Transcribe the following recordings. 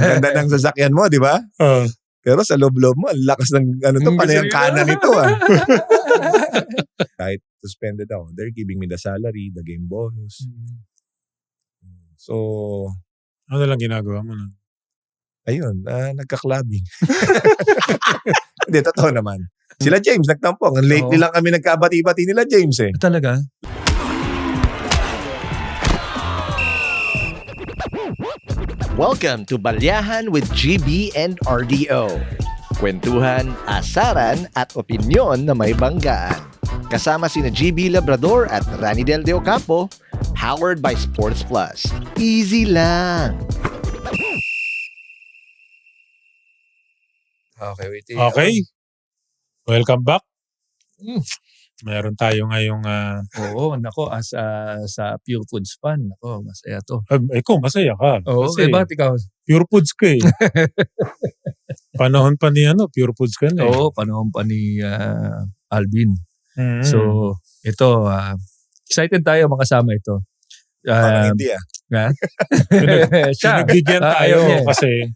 ganda ng sasakyan mo, di ba? Pero sa loob-loob mo, ang lakas ng panayang kanan nito Kahit suspended ako, they're giving me the salary, the game bonus. So, ano lang ginagawa mo na? Ayun, nagka-clubbing. Hindi, totoo naman. Sila James, nagtampo. Lately lang kami nagkabati-bati nila James Talaga? Welcome to Balyahan with GB and RDO. Kwentuhan, asaran at opinyon na may banggaan. Kasama sina GB Labrador at Rani Del De Ocampo, powered by Sports Plus. Easy lang. Okay, wait. Okay. Welcome back. Meron tayo ngayong... Oo, nako, sa Pure Foods fan, nako, masaya to. Ikaw, masaya ka. Oo, kasi bakit ikaw? Pure Foods ka Panahon pa ni Pure Foods ka na Oo, panahon pa ni Alvin. So, ito, excited tayo makasama ito. Parang hindi Pinagbigyan tayo kasi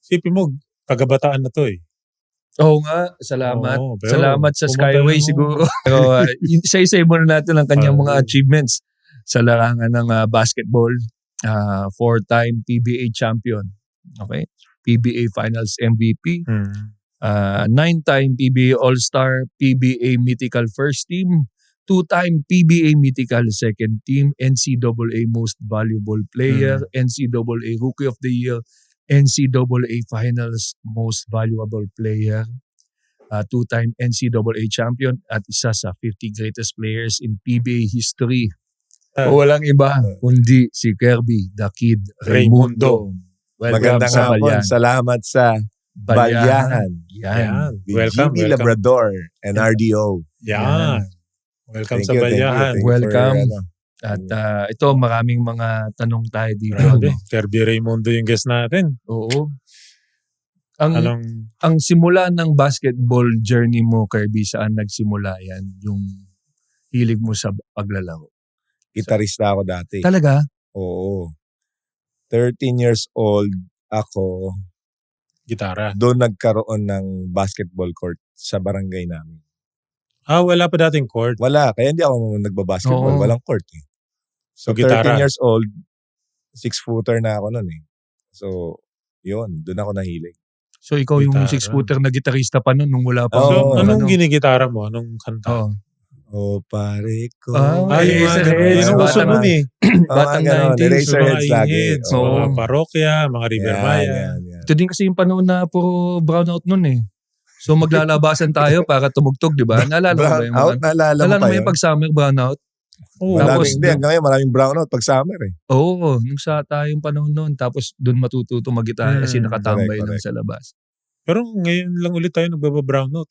sipin mo, kagabataan na to Oo nga, salamat. Pero salamat sa Skyway siguro. Pero isa-isay muna natin ang kanyang mga achievements sa larangan ng basketball. 4-time PBA champion. Okay? PBA Finals MVP. 9-time PBA All-Star, PBA Mythical First Team, 2-time PBA Mythical Second Team, NCAA Most Valuable Player, NCAA Rookie of the Year, NCAA Finals Most Valuable Player, 2-time NCAA Champion at isa sa 50 greatest players in PBA history. Walang iba kundi si Kirby the Kid Raimundo. Magandang hapon. Salamat sa Balyahan. Yan. Welcome. GB Labrador and RDO. Yan. Welcome Thank sa you, Balyahan. Welcome. At ito, maraming mga tanong tayo dito. Kirby Raimundo yung guest natin. Oo. Ang simula ng basketball journey mo, Kirby, saan nagsimula yan? Yung hilig mo sa paglalaro? Gitarista ako dati. Talaga? Oo. 13 years old ako. Gitara. Doon nagkaroon ng basketball court sa barangay namin. Wala pa dating court? Wala. Kaya hindi ako nagbabasketball. Walang court So, 13 years old, 6-footer na ako nun So, yun. Doon ako nahilig. So, ikaw yung 6-footer na gitarista pa nun nung wala pa. So, anong ginigitara mo? Anong kanta? Pare ko. Yung uso nun Batang 90s. Eraserheads lagi. Mga parokya, mga River Maya. Ito din kasi yung panahon na puro brownout nun So maglalabasan tayo para tumugtog, di ba? Naalala mo ba yung mga? Naalala mo yung pag-summer brownout? Tapos hanggang ngayon maraming brownout pag summer Oo, nung sa tayong panahon noon. Tapos doon matututo mag-gitara kasi nakatambay lang sa labas. Pero ngayon lang ulit tayo nagbaba-brownout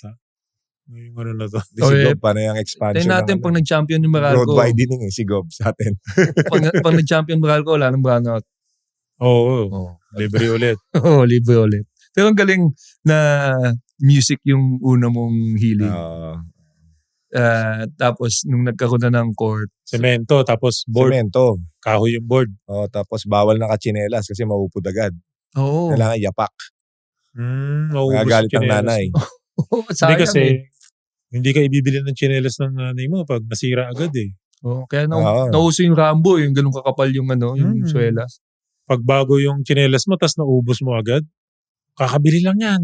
Ngayong ano na to. Si Gob pa na yung expansion. Tayo natin pag nag-champion yung Meralco. Road widening si Gob sa atin. pag nag-champion Meralco, wala nang brownout. Oo. Libre ulit. Oo, libre ulit. Pero ang galing na music yung una mong hiling. Tapos nung nagkaroon na ng court. Semento, tapos board. Semento. Kahoy yung board. Tapos bawal nakachinelas kasi maupod agad. Oo. Kailangan yapak. Magagalit ang nanay. Hindi kasi, hindi ka ibibili ng chinelas ng nanay mo pag nasira agad Kaya nauso yung Rambo, yung ganun kakapal yung yung swelas. Pag bago yung chinelas mo, tas naubos mo agad, kakabili lang yan.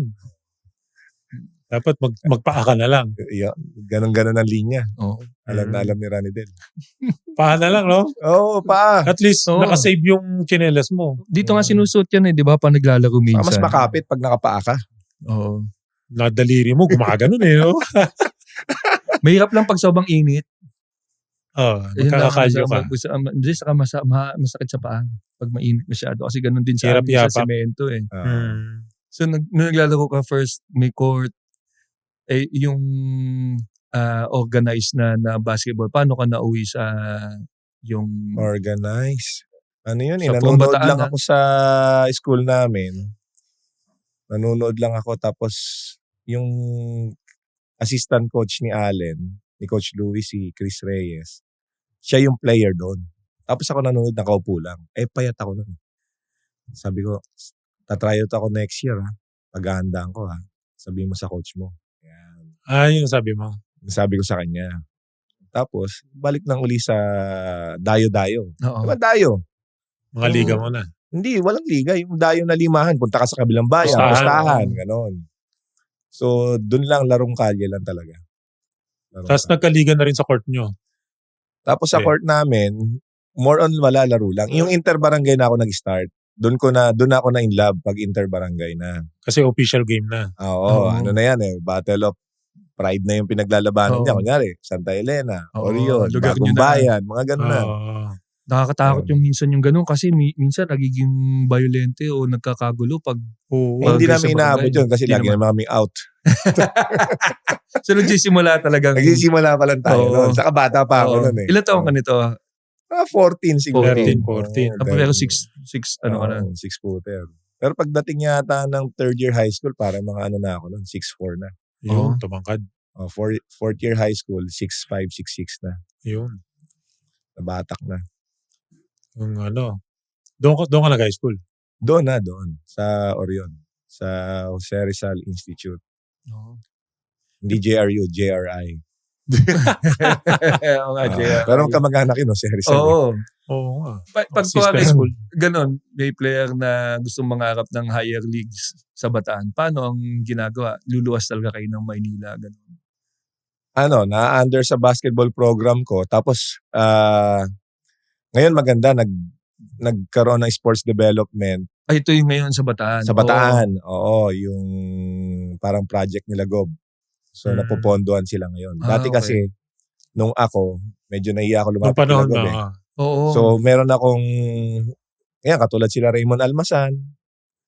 Dapat magpaa ka na lang. Ganon-ganon ang linya. Alam na alam ni Rani Del. Paa na lang, no? Oo, paa. At least, nakasave yung chinelas mo. Dito nga sinusuot yan di ba? Pag naglalaro minsan. Mas makapit pag nakapaa ka. Oo. Nadaliri mo, gumaganon no? Mahirap lang pag sobrang init. Magkakakalyo ka. Saka masakit sa paa pag mainit masyado. Kasi ganun din sa semento So, nung naglalaro ka first, may court, yung organized na basketball, paano ka nauwi sa yung... Organized? Ano yun nanonood lang ako sa school namin. Nanonood lang ako tapos yung assistant coach ni Allen, ni Coach Louis, si Chris Reyes, siya yung player doon. Tapos ako nanonood, nakaupo lang. Payat ako nun. Sabi ko, tatryout ako next year ha. Paghahandaan ko ha. Sabihin mo sa coach mo. Yan. Yun sabi mo. Sabi ko sa kanya. Tapos, balik nang uli sa dayo-dayo. Oo. Diba dayo? Mga liga mo na. Hindi, walang liga. Yung dayo na limahan, punta ka sa kabilang bayan, pustahan, ganon. So, dun lang, larong kalye lang talaga. Tapos nagkaliga na rin sa court nyo. Tapos sa court namin, more on wala, laro lang. Yung interbarangay na ako nag-start. Doon ako na in love pag interbarangay na. Kasi official game na. Oo, ano na yan Battle of Pride na yung pinaglalabanan niya. Kunyari, Santa Elena, Orion, lugar Bagong nyo na. Bayan, mga ganun na. Nakakatakot yung minsan yung ganun kasi minsan nagiging violente o nagkakagulo pag Hindi namin inaabot yun kasi lagi naman kaming out. So nagsisimula talagang Nagsisimula pa lang tayo noon. Saka bata pa ako noon Ilan taong ka nito? 14 siguro. 14. Pero 6 ano ka na? 6-footer. Pero pagdating yata ng third year high school, parang mga ano na ako noon, 6'4 na. Yun, tumangkad. Fourth year high school, 6'5", 6'6 na. Yun. Nabatak na. Yung doon ka nag-high school? Doon. Sa Orion. Sa Jose Rizal Institute. Hindi JRU, JRI. Oo nga, JRI. Pero kamag-anak yun, Jose Rizal. Oo nga. Pag Sister high school. ganon, may player na gustong mangarap ng higher leagues sa Bataan. Paano ang ginagawa? Luluwas talaga kayo ng Maynila, ganon. Na-under sa basketball program ko. Tapos, ngayon maganda, nagkaroon ng sports development. Ito yung ngayon sa Bataan. Sa Bataan, oo, yung parang project nila Gob. So, napopondohan sila ngayon. Dati okay. kasi, nung ako, medyo nahiya ako Nung lumapit panahon nila Gob na. Oo. So, meron akong, katulad sila Raymond Almasan,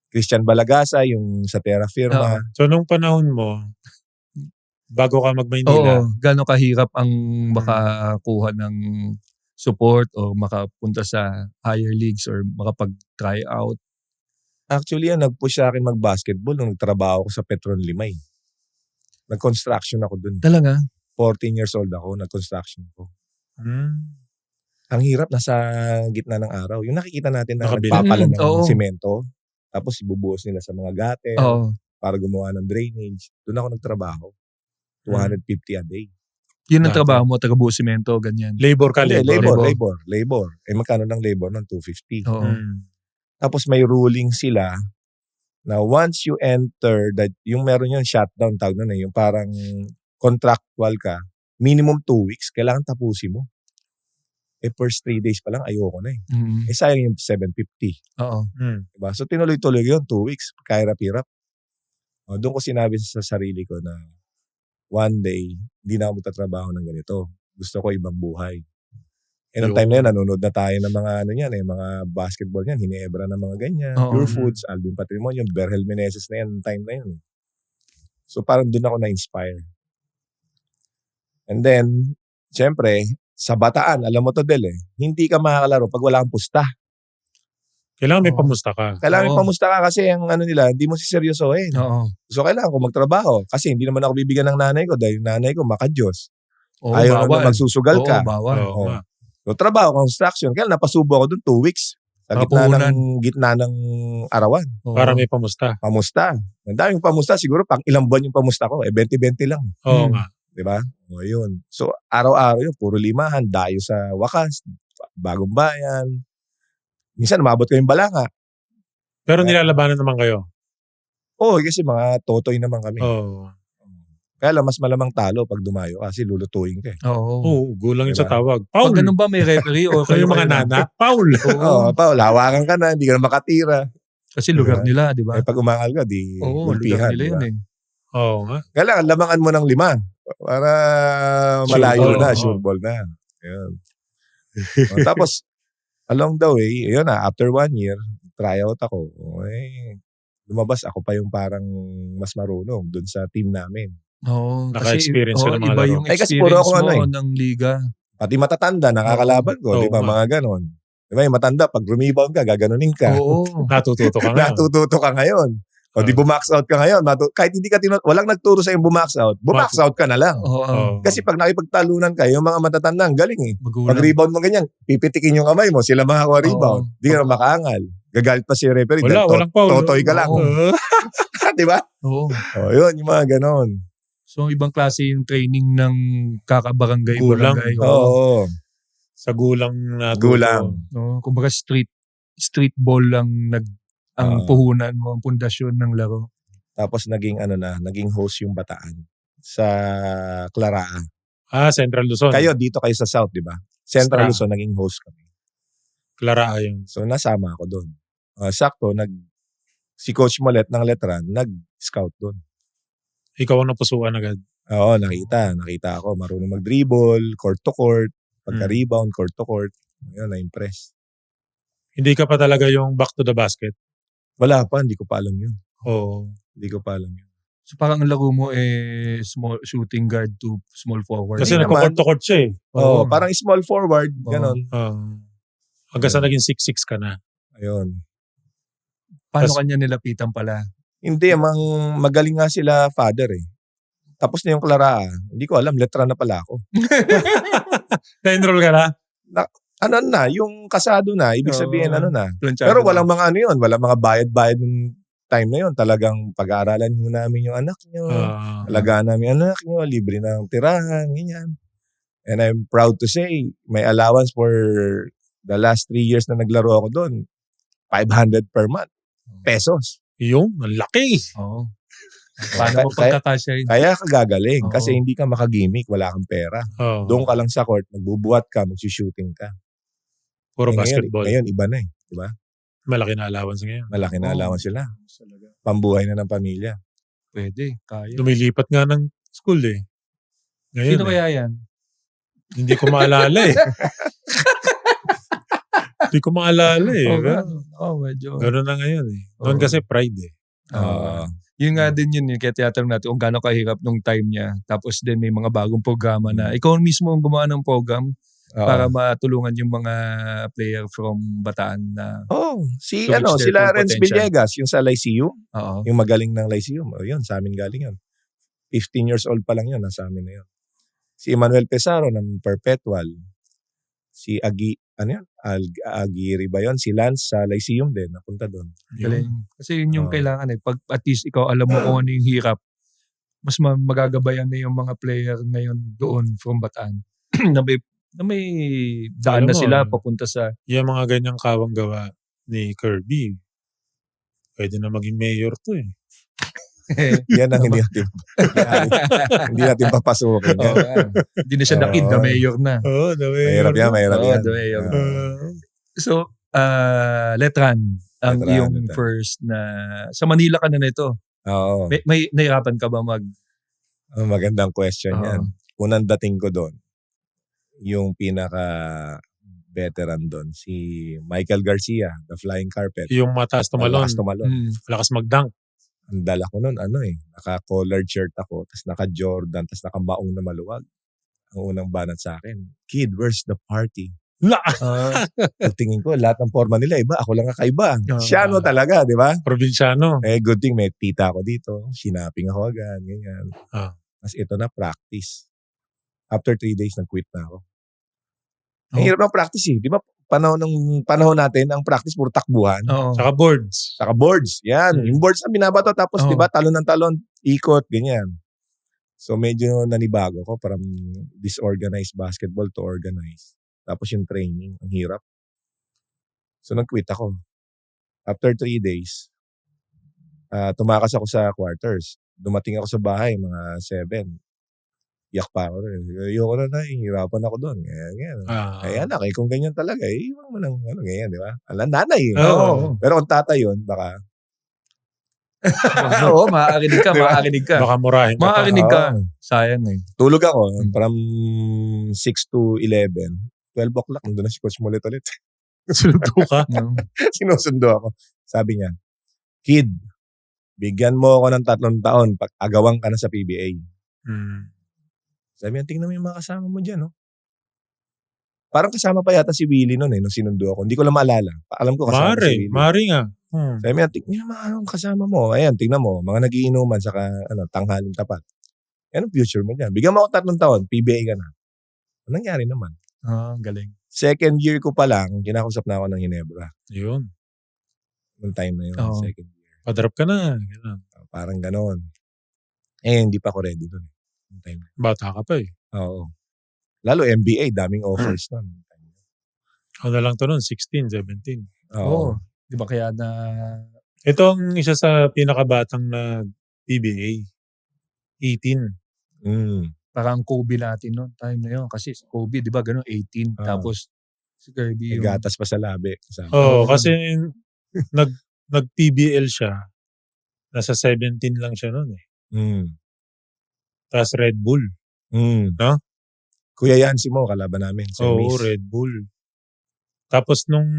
Christian Balagasa, yung sa Terra Firma. So, nung panahon mo, bago ka mag-Maynila. Oo, gano'ng kahirap ang makakuha ng support o makapunta sa higher leagues or makapag-try out? Actually, nag-push sa akin mag-basketball nung nagtrabaho ko sa Petron Limay. Nag-construction ako dun. Talaga? 14 years old ako, nag-construction ko. Ang hirap, nasa gitna ng araw. Yung nakikita natin na nagpapala ng simento, tapos ibubuhos nila sa mga gate para gumawa ng drainage. Doon ako nagtrabaho. 250 a day. Yun ang trabaho mo, taga-buo simento, ganyan. Labor ka, labor. Magkano ng labor ng 250? Oo. Tapos may ruling sila na once you enter, yung meron yung shutdown tawag nun yung parang contractual ka, minimum 2 weeks, kailangan tapusin mo. First 3 days pa lang, ayoko na sayang yung 750. Oo. Diba? So tinuloy-tuloy yun, 2 weeks, kahirap-hirap. Doon ko sinabi sa sarili ko na one day, hindi na ako magtatrabaho ng ganito. Gusto ko ibang buhay. Noong time na yun, nanonood na tayo ng mga mga basketball yan, Hinebra na mga ganyan, Pure Foods, Alvin Patrimonio, Berhel Meneses na yan, time na yun. So parang doon ako na-inspire. And then, syempre, sa Bataan, alam mo to Del hindi ka makakalaro pag wala kang pusta. Kailangan may pamusta ka. Kailangan may pamusta ka kasi ang nila, hindi mo siseryosohin. So kailangan ko magtrabaho kasi hindi naman ako bibigyan ng nanay ko dahil nanay ko makadiyos. Ayaw na magsusugal ka. Bawal. So trabaho, construction. Kaya napasubo ako doon 2 weeks. Sa gitna ng arawan. Para may pamusta. Pamusta. Ang daming pamusta. Siguro pang ilang buwan yung pamusta ko. 20-20 lang. Oo nga. Diba? Yun. So araw-araw yun. Puro limahan. Dayo sa Wakas. Bagong Bayan. Minsan umabot ko yung Balanga. Pero nilalabanan naman kayo? Oo, kasi mga totoy naman kami. Kaya lang, mas malamang talo pag dumayo kasi lulutuin ka. Oo. Gulang yun sa tawag. Paul! Pag ganun ba may referee o kayo mga nana? Paul! Paul, hawakan ka na, hindi ka na makatira. Kasi lugar nila, di ba? Pag umangal ka, di lugar ulpihan. nila yun Oo nga. Kaya lang, lamangan mo ng 5 para malayo na, sure ball na. Yun. Tapos, along the way, yun na, after 1 year, tryout ako. Lumabas ako pa yung parang mas marunong dun sa team namin. Oo. Naka-experience ka ng mga iba laro. yung experience mo ng liga. Pati matatanda, nakakalaban ko. Di ba, mga ganon. Di ba, yung matanda, pag rebound ka, gaganunin ka. Oo. Natututo ka ngayon. Natututo ka ngayon. O di bumax out ka ngayon. Kahit hindi ka walang nagturo sa yung bumax out ka na lang. Kasi pag nakipagtalunan ka, yung mga matatanda, galing Magulang. Pag rebound mo ganyan, pipitikin yung kamay mo, sila makakuha rebound. Di ka na makaangal. Gagalit pa si referee. Walang foul. Totoy ka lang. Oo. Di ba? Oo. Oh, yun, yung mga ganon. So, ibang klase yung training ng kakabarangay. Gulang. Barangay. Oo. Sa gulang na Gulang. No, kumbaga street ball lang ang Oo. puhunan mo, ang pundasyon ng laro. Tapos naging host yung Bataan sa Claraan. Central Luzon. Kayo, dito kayo sa South, di ba? Central Stra. Luzon, naging host kami. Clara yun. So, nasama ako doon. Sakto, si Coach Molet ng Letran, nag-scout doon. Ikaw ang napusuan agad. Oo, nakita ako. Marunong mag-dribble, court to court, pagka-rebound, court to court. Ayun, na-impress. Hindi ka pa talaga yung back to the basket. Wala pa, hindi ko pa alam yun. Oo. Hindi ko pa alam yun. So, parang ang laro mo small shooting guard to small forward. Kasi Hindi nagko-court to court siya eh. Oo, parang small forward, ganon. Hanggang sa naging 6'6 ka na. Ayun. Paano kanya nilapitan pala? Hindi, magaling nga sila father eh. Tapos na yung Clara, hindi ko alam, letra na pala ako. Na-enroll ka na? Yung kasado na, ibig sabihin na. Planchado Pero na. walang mga walang mga bayad-bayad ng time na yun. Talagang pag-aaralan mo namin yung anak nyo, alagaan namin yung anak nyo, libre ng tirahan, ganyan. And I'm proud to say, may allowance for the last 3 years na naglaro ako doon, 500 per month. Pesos. Yung, ang laki. Oo. Paano mo pagkakasya yun? Kaya ka gagaling Oo. kasi hindi ka makagimik, wala kang pera. Doon ka lang sa court, magbubuhat ka, magsushooting ka. Puro Ngayon, basketball. Ngayon, iba na eh. Di ba? Malaki na allowance ngayon. Malaki na allowance sila. Pambuhay na ng pamilya. Pwede, kaya. Lumilipat nga ng school eh. Ngayon Sino kaya yan? Hindi ko maalala eh. Hindi ko maalala eh. Medyo. Gano'n na ngayon eh. Noon kasi pride eh. Yun nga din yun. Kaya tiyatanong natin kung gaano kahirap nung time niya. Tapos din may mga bagong programa na ikaw mismo ang gumawa ng program para matulungan yung mga player from Bataan na sila full Renz potential. Villegas, yung sa Lyceum, oo. yung magaling ng Lyceum, yun, sa amin galing yun. 15 years old pa lang yun, nasa amin na yun. Si Emmanuel Pesaro ng Perpetual, si Aguirre ba yun? Si Lance sa Lyceum din, napunta doon. Galing. Kasi yun yung kailangan eh. Pag at least ikaw alam mo kung ano yung hirap, mas magagabayan na yung mga player ngayon doon from Bataan. na may daan na sila papunta sa... Yung mga ganyang kawang gawa ni Kirby, pwede na maging mayor to eh. Yan ang hindi natin papasukin. Hindi na siya nakid na mayor na. Oo, the mayor. Mahirap yan. The mayor. So, Letran ang Letran, yung Letran. first na... Sa Manila ka na nito. Oo. May nahirapan ka ba Magandang question yan. Unang dating ko doon, yung pinaka-veteran doon, si Michael Garcia, the Flying Carpet. Yung mataas tumalon. Malakas tumalon. Lakas mag-dunk. Ang dala ko noon, naka-collared shirt ako, tapos naka-Jordan, tapos naka-maong na maluwag. Ang unang banat sa akin, "Kid, where's the party?" Pagtingin ko, lahat ng forma nila iba, ako lang kakaiba. Siyano talaga, di ba? Probinsyano. Good thing may tita ako dito, sinaping ako agad, ganyan. Tapos ito na, practice. After 3 days, nag-quit na ako. Ang hirap ng practice eh. Di ba, panahon natin, ang practice puro takbuhan. Saka boards. Saka boards. Yan. Yung boards na binabato. Tapos, di ba, talon ng talon, ikot, ganyan. So, medyo nanibago ko from disorganized basketball to organized. Tapos yung training, ang hirap. So, nag-quit ako. After 3 days, tumakas ako sa quarters. Dumating ako sa bahay, mga 7. Iyak pa ako. Ayoko na, hihirapan ako doon. Kaya anak, kung ganyan talaga, iwan mo ng ganyan, di ba? Alam, nanay. Pero kung tatay yun, baka... Oo, makakarinig ka, Diba? makakarinig ka. Baka murahin ka pa. Makakarinig ka. Sayang eh. Tulog ako from 6 to 11. 12 o'clock, nandun na si Coach Mulet ulit. Sinundo ka. Sinusundo ako. Sabi niya, "Kid, bigyan mo ako ng 3 taon pag agawang ka na sa PBA." Sabi niya, "Tingnan mo yung mga kasama mo dyan, no?" Parang kasama pa yata si Willie noon nung sinundo ako. Hindi ko lang maalala. Alam ko kasama si Willie. Mari nga. Sabi niya, "Tingnan mo anong kasama mo. Ayan, tingnan mo. Mga nagiinuman saka tanghaling tapat. Anong future mo dyan? Bigyan mo ako 3 taon, PBA ka na." Nangyari naman. Galing. Second year ko pa lang, kinakausap na ako ng Ginebra. Yun. Nung time na yun, Oo. second year. Pa-drop ka na. Ganun. Parang ganon. Hindi pa ako ready dun. Nung time na. Bata ka pa eh. Oo. Lalo NBA, daming offers nun. Ano lang to nun? 16, 17. Oo. Di ba kaya na... Ito ang isa sa pinakabatang na PBA. 18. Parang Kobe natin noon, time na yun. Kasi Kobe, di ba, gano'n, 18. Tapos, si Kirby May yung... gatas pa sa labi. Kasi nag-PBL siya. Nasa 17 lang siya noon eh. Tapos Red Bull. No? Kuya Yancy mo, kalaban namin. Red Bull. Tapos nung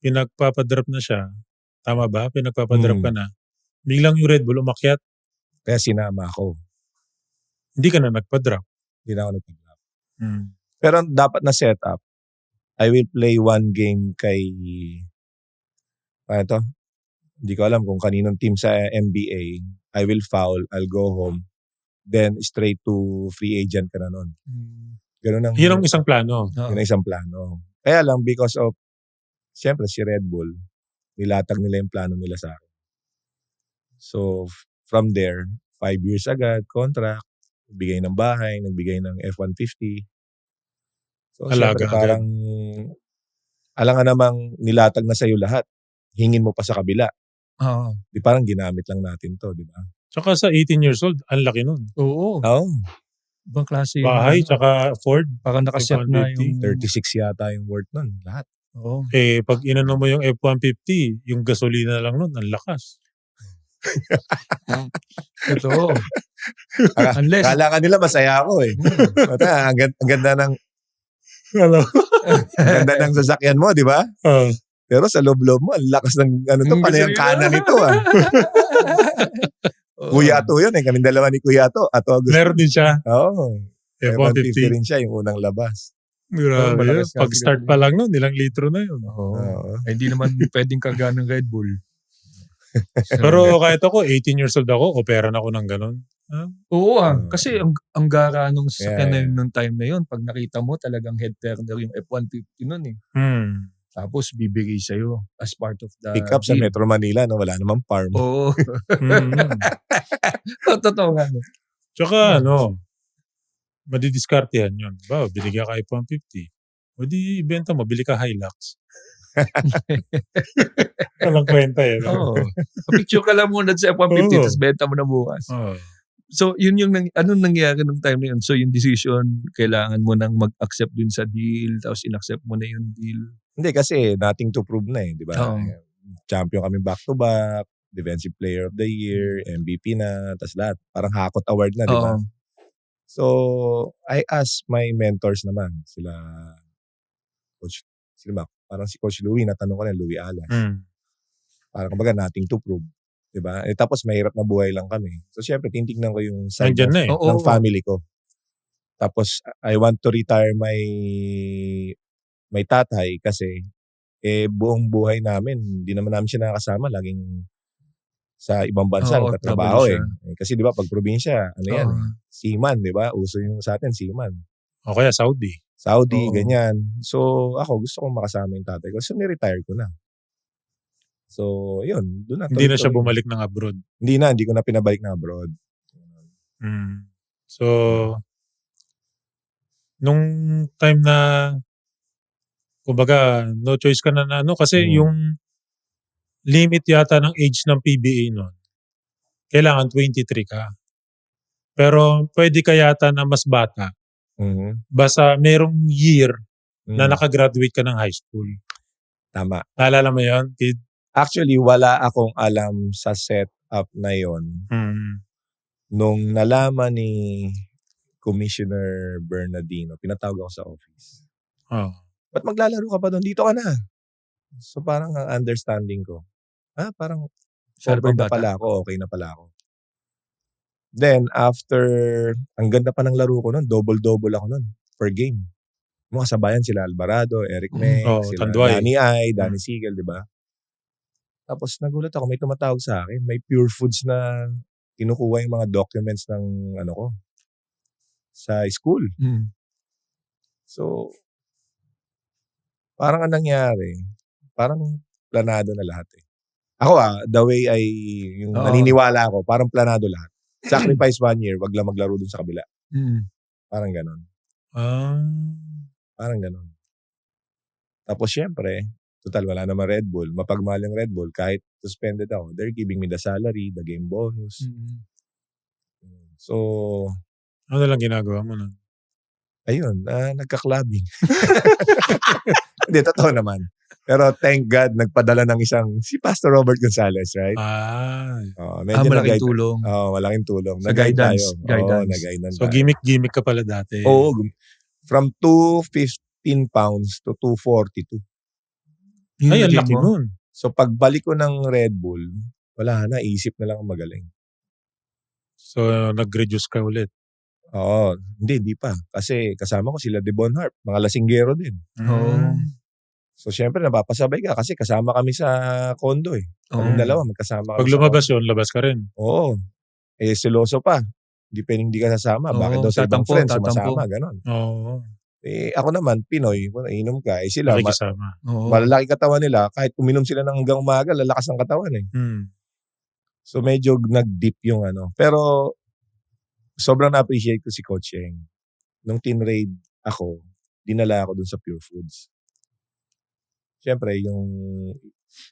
pinagpapadrop na siya, tama ba? Pinagpapadrop ka na. Biglang yung Red Bull umakyat. Kaya sinama ako. Hindi ka na nagpa-drop. Hindi na ako nagpa-drop. Pero dapat na set up. I will play one game kay... Paano to? Hindi ko alam kung kaninong team sa NBA. I will foul. I'll go home. Then straight to free agent ka na nun. Ganun ang... Yun ang isang plano. Yun ang isang plano. Kaya lang because of... Siyempre si Red Bull, nilatag nila yung plano nila sa akin. So from there, 5 years agad, contract, bigay ng bahay, nagbigay ng F-150. So Alaga siyempre parang... Alangan namang nilatag na sa'yo lahat. Hingin mo pa sa kabila. Di parang ginamit lang natin to, di ba? Tsaka sa 18 years old, ang laki nun. Oo. Ibang klase yun. Bahay, tsaka Ford. Parang nakaset na yung... 36 yata yung worth nun, lahat. Oo. Pag inano mo yung F-150, yung gasolina lang nun, ang lakas. Totoo. Unless... Kala ka nila masaya ako eh. Ang ganda ng... ang ganda ng sasakyan mo, di ba? Pero sa loob-loob mo, ang lakas ng panayang kanan nito ah. Kuya Ato yun eh. Kaming dalawa ni Kuya Ato. Meron din siya. Oo. F-150 rin siya yung unang labas. Grabe. Pag-start pa lang nun, ilang litro na yun. Hindi naman pwedeng kaga ng Red Bull. Pero kahit ako, 18 years old ako, opera na ako ng ganun. Oo kasi ang gara nung sasakyan na yun nung time na yun, pag nakita mo talagang head turner yung F-150 nun eh. Tapos bibigay sa'yo as part of the pick up sa Metro Manila, no? Wala namang farm. Oo. Totoo nga. Tsaka madidiskartehan yun. Binigyan ka F-150. O di ibenta mo, bili ka Hilux. Walang kwenta eh. Picture ka lang muna sa F-150 tapos benta mo na bukas. So, yun yung anong nangyari nung time na yun? So, yung decision, kailangan mo nang mag-accept dun sa deal, tapos in-accept mo na yung deal. Hindi kasi nothing to prove na eh, di ba? Champion kami back-to-back, Defensive Player of the Year, MVP na, tapos lahat. Parang Hakot Award na, di ba? So, I asked my mentors naman, parang si Coach Louie, natanong ko na Louie Alas. Parang kumbaga nothing to prove. Diba? Tapos mahirap na buhay lang kami. So syempre, tinitignan ko yung side ng family ko. Tapos I want to retire my tatay kasi buong buhay namin, hindi naman namin siya nakakasama. Laging sa ibang bansa, nagtatrabaho eh. Kasi di ba, pag probinsya, seaman, di ba? Uso yung sa atin, seaman. O kaya Saudi, ganyan. So ako, gusto kong makasama yung tatay ko. So ni-retire ko na. So, yun. Hindi na siya bumalik ng abroad. Hindi ko na pinabalik ng abroad. So, nung time na, kumbaga, no choice ka na kasi yung limit yata ng age ng PBA nun, kailangan 23 ka. Pero pwede ka yata na mas bata. Basta merong year na nakagraduate ka ng high school. Tama. Naalala mo yun, kid? Actually, wala akong alam sa setup na yon. Nung nalaman ni Commissioner Bernardino, pinatawag ako sa office. Ba't maglalaro ka pa doon? Dito ka na. So parang ang understanding ko, parang covered na pala ako, okay na pala ako. Then after, ang ganda pa ng laro ko noon, double-double ako noon per game. Mga sabayan sila Alvarado, Eric Meng, sila Danny Ay, Danny Sigel, di ba? Tapos nagulat ako, may tumatawag sa akin. May Pure Foods na kinukuha yung mga documents ng ko sa school. So, parang ang nangyari, parang planado na lahat eh. Ako the way yung Oo. naniniwala ako, parang planado lahat. Sacrifice 1 year, wag lang maglaro dun sa kabila. Parang ganon. Parang ganon. Tapos syempre, total wala naman Red Bull. Mapagmahal yung Red Bull. Kahit suspended ako, they're giving me the salary, the game bonus. So, Ano lang ginagawa mo nun? ayun, nagka-clubbing. Hindi, totoo naman. Pero thank God, nagpadala ng si Pastor Robert Gonzalez, right? Medyo malaking tulong. Malaking tulong. Sa Nag-guide guidance. tayo. Guidance. Nag-guidance So, tayo. gimmick ka pala dati. Oo. From 215 pounds to 242. Ay, ang Yung laki mo. nun. So, pagbalik ko ng Red Bull, wala na, isip na lang ang magaling. So, nag-reduce ka ulit. Oo. Hindi pa. Kasi kasama ko sila Devon Harp, mga lasinggero din. Oo. So, syempre, napapasabay ka kasi kasama kami sa condo eh. Kaming dalawa, magkasama kami Pag lumabas yun, labas ka rin. Oo. Seloso pa. Hindi ka sasama. Bakit daw sa ibang friends sumasama? Ganon. Oo. Ako naman, Pinoy, inom ka. Sila, Nakikisama. malalaki katawan nila. Kahit uminom sila ng hanggang umaga, lalakas ang katawan eh. So, medyo nag-deep yung Pero, sobrang na-appreciate ko si Coach Eng. Nung tinraid ako, dinala ako dun sa Pure Foods. Siyempre,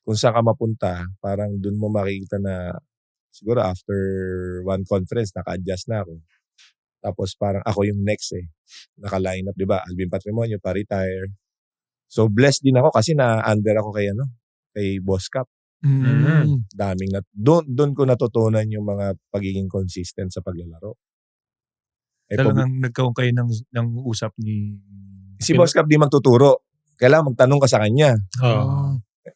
kung saan ka mapunta, parang dun mo makikita na siguro after one conference, naka-adjust na ako. Tapos parang ako yung next naka-line up, di ba? Alvin Patrimonio, pa-retire. So, blessed din ako kasi na-under ako kay Boss Cap. Daming doon ko natutunan yung mga pagiging consistent sa paglalaro. Talagang nagkaroon kayo ng usap ni... Si Boss Cap di magtuturo. Kailangan magtanong ka sa kanya.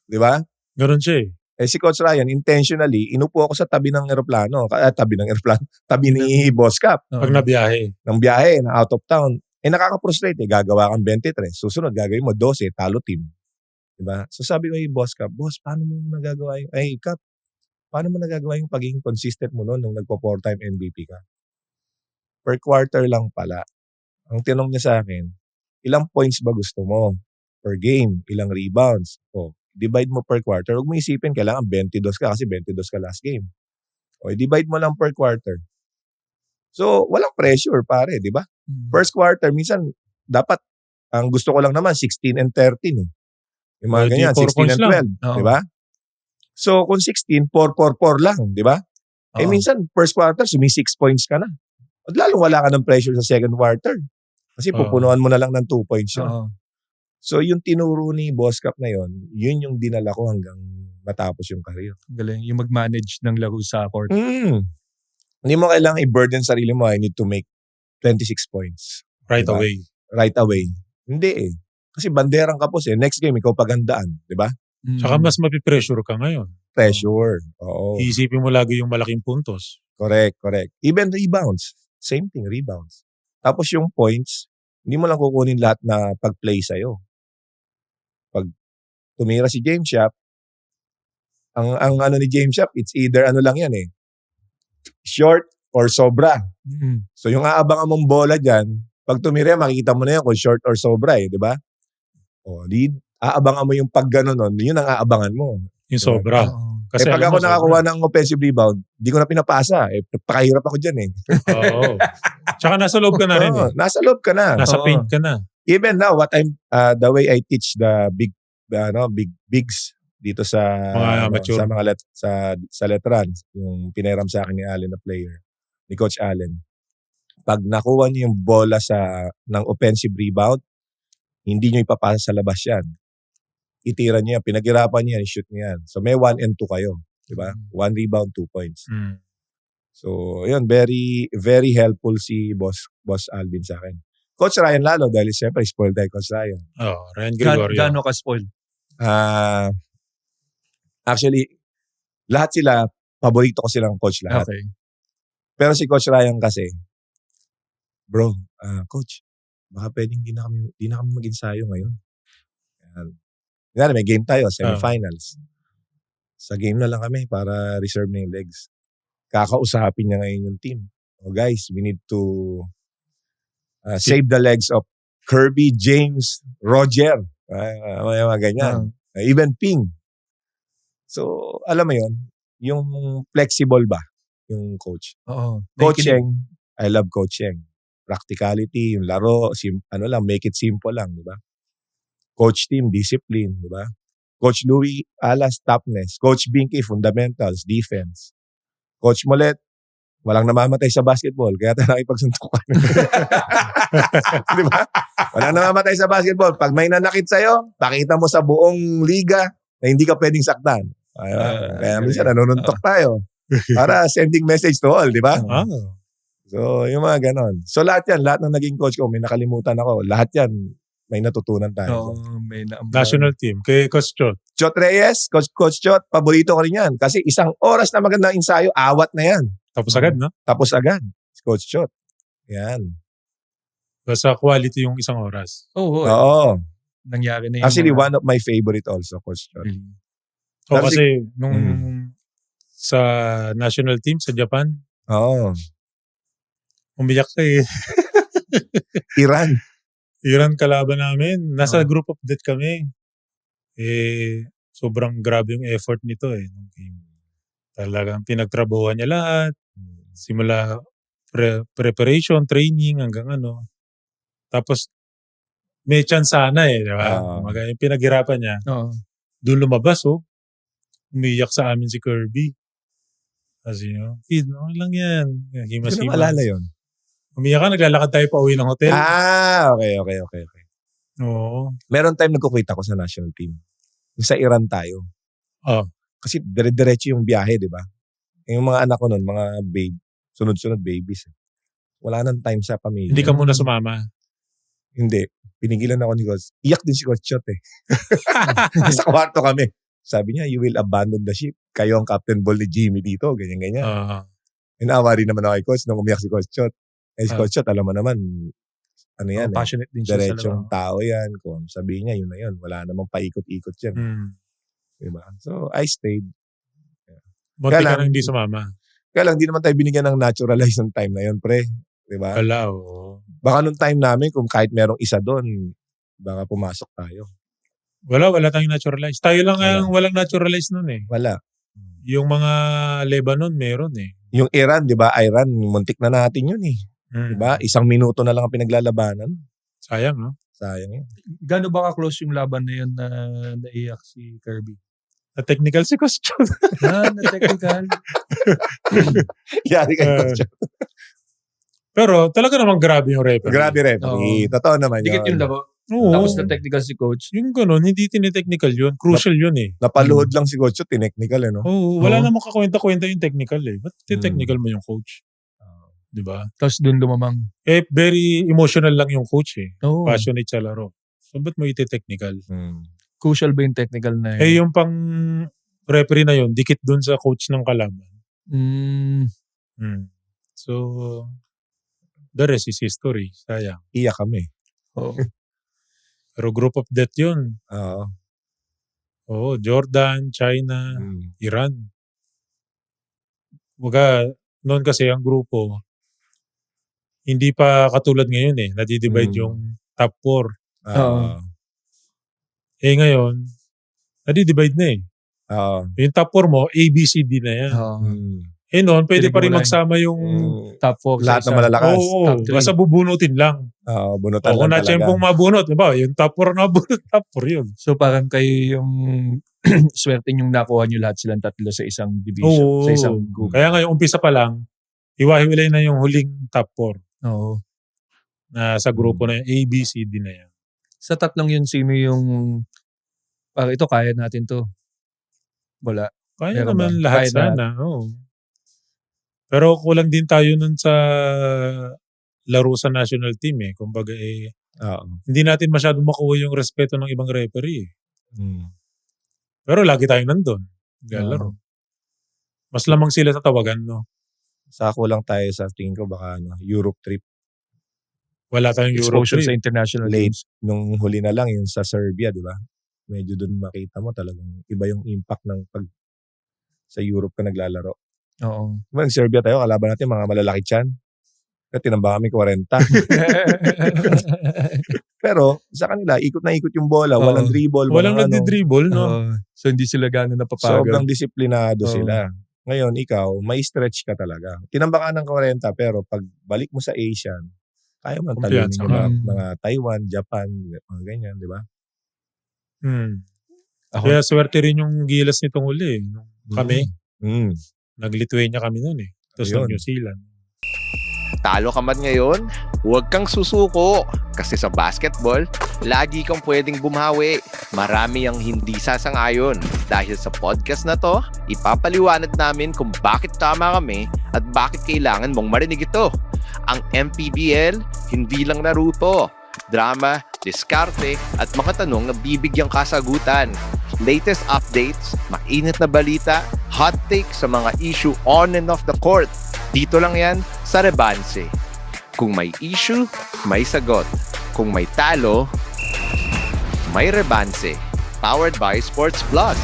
Di ba? Ganun siya si Coach Ryan, intentionally, inupo ako sa tabi ng eroplano. Tabi ni Boss Cap. Pag nabiyahe. Ng biyahe, na out of town. Nakaka-frustrate Gagawa kang 23. Susunod, gagawin mo 12, talo team. Diba? So sabi ko Boss Cap, Boss, paano mo nagagawa Cap, paano mo nagagawa yung pagiging consistent mo noon nung nagpo-4-time MVP ka? Per quarter lang pala. Ang tinanong niya sa akin, ilang points ba gusto mo per game? Ilang rebounds? Divide mo per quarter. Huwag mo isipin, kailangan 22 ka kasi 22 ka last game. Divide mo lang per quarter. So, walang pressure, pare, di ba? First quarter, minsan, dapat, ang gusto ko lang naman, 16 and 13 Yung mga ganyan, 16 and 12, di ba? So, kung 16, 4-4-4 lang, di ba? Minsan, first quarter, 6 points ka na. At lalo wala ka ng pressure sa second quarter. Kasi pupunuan mo na lang ng 2 points yun. So, yung tinuro ni Boss Cap na yun yung dinala ko hanggang matapos yung career. Galing. Yung mag-manage ng laro sa court. Hindi mo kailangang i-burden sarili mo. I need to make 26 points. Right diba? away. Right away. Hindi Kasi banderang kapos Next game, ikaw pagandaan. Diba? Saka mas mapipressure ka ngayon. Pressure. Oo. Iisipin mo lagi yung malaking puntos. Correct. Even rebounds. Same thing, rebounds. Tapos yung points, hindi mo lang kukunin lahat na pag-play sa'yo. Pag tumira si James Shop, ang ni James Shop, it's either lang yan short or sobra. So yung aabangan mong bola dyan, pag tumira, makikita mo na yan kung short or sobra di ba? Aabangan mo yung pag gano'n yun ang aabangan mo. Yung sobra. Kasi pag ako nakakuha ng offensive rebound, di ko na pinapasa. Pakahirap ako dyan Oo. Tsaka nasa loob ka na rin Nasa loob ka na. Nasa paint ka na. Even now, the way I teach the bigs dito sa mga sa Letran, yung pinairam sa akin ni Allen na player, ni Coach Allen. Pag nakuha niyo yung bola ng offensive rebound, hindi niyo ipapasa sa labas yan. Itira niyo yan, pinaghirapan niyo yan, shoot niyo yan. So may 1 and 2 kayo, di ba? 1 rebound, 2 points. So, yun, very, very helpful si Boss Alvin sa akin. Coach Ryan lalo, dahil siyempre, spoiled tayo Coach Ryan. Ryan Gregorio. Gaano ka spoiled? Actually, lahat sila, paborito ko silang coach lahat. Okay. Pero si Coach Ryan kasi, bro, Coach, baka pwedeng di na kami mag-ensayo ngayon. May game tayo, semifinals. Sa game na lang kami para reserve na yung legs. Kakausapin niya ngayon yung team. Guys, we need to save the legs of Kirby, James, Roger. Mga ganyan. Even Ping. So, alam mo yun, yung flexible ba, yung coach. Oo. Coaching, I love coaching. Practicality, yung laro, make it simple lang, di ba? Coach Tim, discipline, di ba? Coach Louie, alas, toughness. Coach Binky, fundamentals, defense. Coach Molet, walang namamatay sa basketball, kaya tayo nakipagsuntukan. Di ba? Walang namamatay sa basketball. Pag may nanakit sa'yo, pakita mo sa buong liga na hindi ka pwedeng saktan. Kaya minsan nanununtok tayo. Para sending message to all, di ba? So, yung mga ganon. So, lahat ng naging coach ko, may nakalimutan ako. Lahat yan, may natutunan tayo. National team, kay Coach Chot. Chot Reyes, Coach Chot, paborito ko rin yan. Kasi isang oras na magandang ensayo, awat na yan. Tapos agad, no? Tapos agad. Coach Chot. Yan. Basta quality yung isang oras. Oo. Nangyari na yung Actually, one of my favorite also, Coach Chot. Kasi nung sa national team sa Japan, umiyak ka eh. Iran kalaban namin. Nasa group of death kami. Sobrang grabe yung effort nito eh. Talagang pinagtrabuhan niya lahat. Simula preparation, training, hanggang ano. Tapos, may chance sana eh. Diba? Yung pinaghirapan niya. Doon lumabas umiyak sa amin si Kirby. Kasi kid, okay lang yan. Hindi ko na malala yun. Umiyak ka, naglalakad tayo pa uwi ng hotel. Okay. Oo. Meron time nagkukwita ako sa national team. Sa Iran tayo. Kasi dire-diretso yung biyahe, di ba? Yung mga anak ko nun, mga sunod-sunod babies. Wala nang time sa pamilya. Hindi ka muna sumama? Hindi. Pinigilan ako ni Coach. Iyak din si Coach Chot eh. Sa kwarto kami. Sabi niya, you will abandon the ship. Kayo ang captain ball ni Jimmy dito. Ganyan. Inawa rin naman ako kay Coach nung umiyak si Coach Chot. Si Coach Chot, alam mo naman, passionate din siya diretsong tao yan. Kung sabihin niya, yun na yun. Wala namang paikot-ikot yan. Diba? So, I stayed. Buti ka nang hindi sumama. Kaya lang, di naman tayo binigyan ng naturalize ng time na yun, pre. Diba? Wala, oo. Baka nung time namin, kung kahit merong isa doon, baka pumasok tayo. Wala tayong naturalize. Tayo lang ang walang naturalize nun eh. Wala. Yung mga Lebanon, meron eh. Yung Iran, di ba? Iran, muntik na natin yun eh. Di ba? 1 minuto na lang ang pinaglalabanan. Sayang, no? Sayang yun. Gano'n ba ka-close yung laban na yun na naiyak si Kirby? Na-technical si Coach Chot. Na-technical. Yari kay Coach Chot. Pero talaga namang grabe yung referee. Grabe referee. Totoo naman yun. Dikit yung laro. Oo. Tapos na-technical si Coach. Yung gano'n, hindi tinitechnical yun. Crucial yun eh. Napaluhod lang si Coach Chot, tinechnical eh, no? Oo. Wala namang kakwenta-kwenta yung technical eh. Ba't tinitechnical mo yung coach? Diba? Tapos dun lumamang. Very emotional lang yung coach eh. Passionate sa laro. So, ba't mo iti-technical? Crucial ba yung technical na yun? Yung pang referee na yun, dikit dun sa coach ng kalaban. So, the rest is history. Sayang. Iyak kami. Pero group of death yun. Jordan, China, Iran. Noon kasi ang grupo, hindi pa katulad ngayon eh. Nadidivide yung top 4. Ngayon, nadidivide na eh. Yung top 4 mo, A, B, C, D na yan. Noon, pwede pa rin magsama yung top 4. Lahat ng malalakas. Basta bubunutin lang. Bunutan lang kung talaga. na-champong mabunot, diba? Yung top 4 na bunot, top 4 yun. So parang kayo yung swerte yung nakuha nyo lahat silang tatlo sa isang division, sa isang group. Kaya ngayon, umpisa pa lang, hiwa-hiwalay na yung huling top 4. Na sa grupo na yung A, B, C, D na yan. Sa tatlong yun, sino yung ito, kaya natin to? Wala. Kaya naman lahat sana. Pero kulang din tayo nun sa laro sa national team eh. Kumbaga hindi natin masyadong makuha yung respeto ng ibang referee. Pero lagi tayo nandun. Laro. Mas lamang sila sa tawagan, no? Sa kulang tayo sa tingin ko baka Europe trip. Wala tayong Europe exposure trip. sa international Late. games. Nung huli na lang yung sa Serbia, di ba? Medyo dun makita mo talagang iba yung impact ng pag sa Europe ka naglalaro. Diba, ng Serbia tayo, kalaban natin mga malalaki tiyan. Kaya tinamba kami 40. Pero sa kanila, ikot na ikot yung bola, Oo. walang dribble, Walang walang ano. nagdi-dribble, no? So hindi sila gano'n napapagod. Sobrang disiplinado Oo. sila. Ngayon, ikaw, may stretch ka talaga. Tinambakan ng 40, pero pag balik mo sa Asian, kaya mo talunin Kumpiyansa yung ka. mga Taiwan, Japan, mga ganyan, di ba? Ako, Kaya swerte rin yung Gilas nitong uli. Nung kami, Mm. nag-Lithuania kami noon eh. Tapos Ayun. New Zealand. Talo ka man ngayon, huwag kang susuko. Kasi sa basketball, lagi kang pwedeng bumawi. Marami ang hindi sasang-ayon. Dahil sa podcast na to, ipapaliwanag namin kung bakit tama kami at bakit kailangan mong marinig ito. Ang MPBL, hindi lang naruto. Drama, diskarte, at mga tanong na bibigyang kasagutan. Latest updates, mainit na balita, hot take sa mga issue on and off the court. Dito lang yan sa Rebanse. Kung may issue, may sagot. Kung may talo, may Rebanse. Powered by Sports Plus.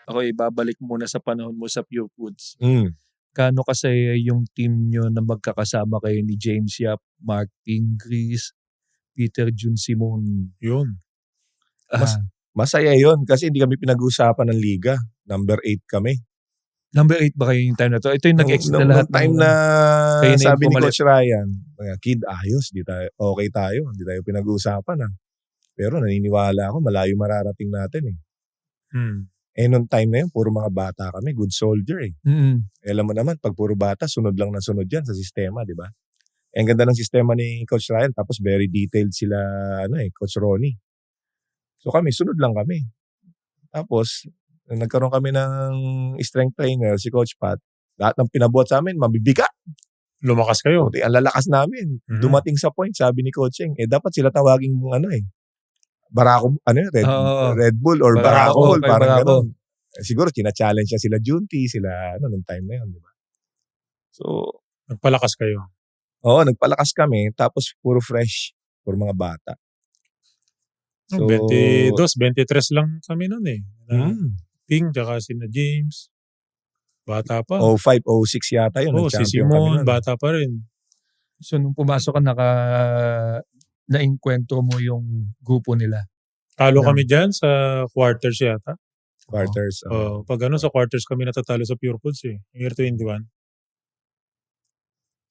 ako ibabalik muna sa panahon mo sa Pure Foods. Mm. Kano kasi yung team nyo na magkakasama kayo ni James Yap, Mark Pingris, Peter Jun Simon? Yun. Mas- Masaya yun kasi hindi kami pinag-uusapan ng liga. Number 8 kami. Number 8 ba kayo yung time na to? Ito yung nag-exit na lahat. Nung time ng- na kayo na yung sabi ni pumalit. Coach Ryan, kid, ayos, okay tayo, hindi tayo pinag-uusapan. Pero naniniwala ako, malayo mararating natin eh. Nung time na yun, puro mga bata kami, good soldier eh. Mm. Alam mo naman, pag puro bata, sunod lang na sunod yan sa sistema, di ba? Ang ganda ng sistema ni Coach Ryan, tapos very detailed sila, Coach Ronnie. So kami, sunod lang kami. Tapos, nagkaroon kami ng strength trainer, si Coach Pat. Lahat ng pinabuhat sa amin, mabibigat. Lumakas kayo. Ang lalakas namin. Mhm. Dumating sa point, sabi ni Coach Cheng, dapat sila tawaging Barako, Red Bull or Barako, Barako, kay parang Barako. ganun. Siguro, challenge niya sila Junti, sila, nung time na yun, di ba? So, Nagpalakas kayo. oo, nagpalakas kami, tapos puro fresh, puro mga bata. So, 22, 23 lang kami noon eh. Ping, tsaka sina James. Bata pa. 05, 06 yata yun. Si nag-champion kami Simon, nun. bata pa rin. So nung pumasok ka, na-enkwentro mo yung grupo nila. Talo Yeah. kami dyan sa quarters yata. Quarters. Pag sa quarters kami natatalo sa Pure Foods eh. Year 21.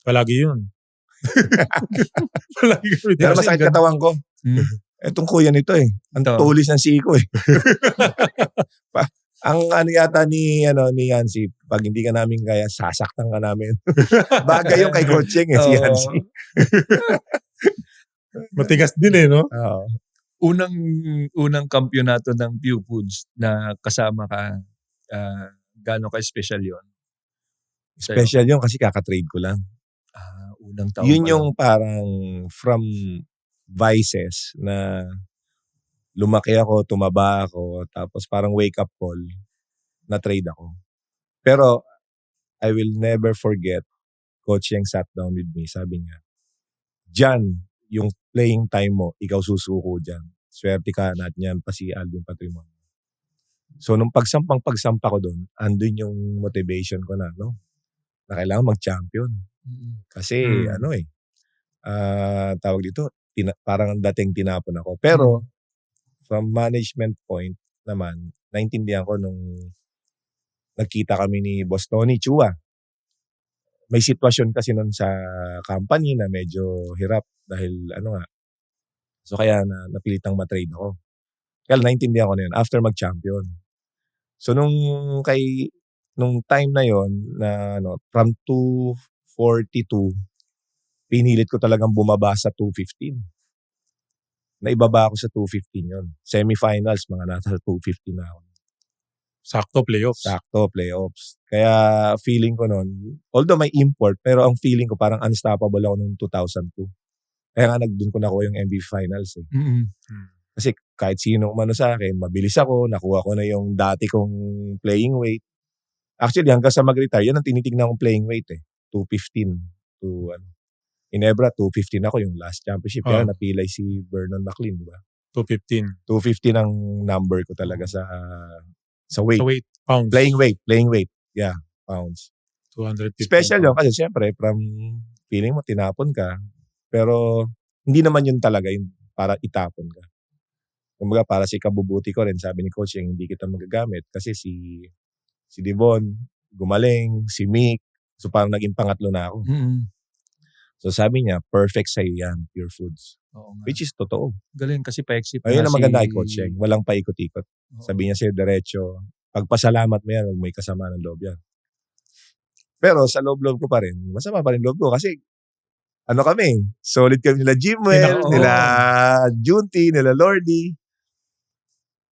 Palagi yun. Palagi kami. Pero masakit katawan ko. Mm. Etong kuya nito eh. Ang Ito. tulis ng siko eh. Ang yata ni Yancy, pag hindi ka namin kaya, sasaktan ka namin. Bagay yung kay Coach Cheng si Oo. Yancy. Matigas din eh, no? Oo. Unang kampyonato ng Pure Foods na kasama ka, gaano ka-special yun? Sa'yo? Special yun kasi kakatrade ko lang. Unang taon Yun pa yung lang. parang from vices na lumaki ako, tumaba ako, tapos parang wake up call, na trade ako. Pero I will never forget, Coach Yang sat down with me, sabi niya, Jan, yung playing time mo, ikaw susuko dyan. Swerte ka na yan pa si Alvin Patrimonio. So nung pagsampa ko doon, andun yung motivation ko na, no? Na kailangan mag-champion. Kasi tawag dito, parang dating tinapon ako. Pero from management point naman, naintindihan ko nung nagkita kami ni Boss Tony Chua. May sitwasyon kasi nun sa company na medyo hirap dahil So kaya napilitang matrade ako. Kaya naintindihan ko na yun after mag-champion. So nung time na yon na from 242, pinilit ko talagang bumaba sa 215. Naibaba ako sa 215 yon. Semifinals, mga nasa 215 na ako. Sakto playoffs. Sakto, playoffs. Kaya feeling ko nun, although may import, pero ang feeling ko parang unstoppable ako noong 2002. Kaya nga doon ko nakuha yung MVP Finals eh. Kasi kahit sino umano sa akin, mabilis ako, nakuha ko na yung dati kong playing weight. Actually, hanggang sa mag-retire, yan ang tinitignan kong playing weight eh. 215 to Ginebra, 215 ako yung last championship. Kaya napilay si Vernon McLean, di ba? 215. 215 ang number ko talaga sa weight. So wait, pounds. Playing weight. Yeah, pounds. 250. Special yun kasi siyempre from feeling mo tinapon ka, pero hindi naman yun talaga yun para itapon ka. Kumbaga para sa ikabubuti ko rin, sabi ni coach, hindi kita magagamit kasi si Devon gumaling, si Mick, so parang naging pangatlo na ako. So sabi niya, perfect sa'yo yan, Pure Foods. Oo nga. Which is totoo. Galing kasi pa-exit Ayun na ang maganda kay Coach Cheng. Walang paikot-ikot. Oo. Sabi niya sa'yo, diretso. Pagpasalamat mo yan, huwag may kasama ng loob yan. Pero sa loob-loob ko pa rin, masama pa rin loob ko kasi ano kami, solid kami nila Jimwell, nila Junti, nila Lordy.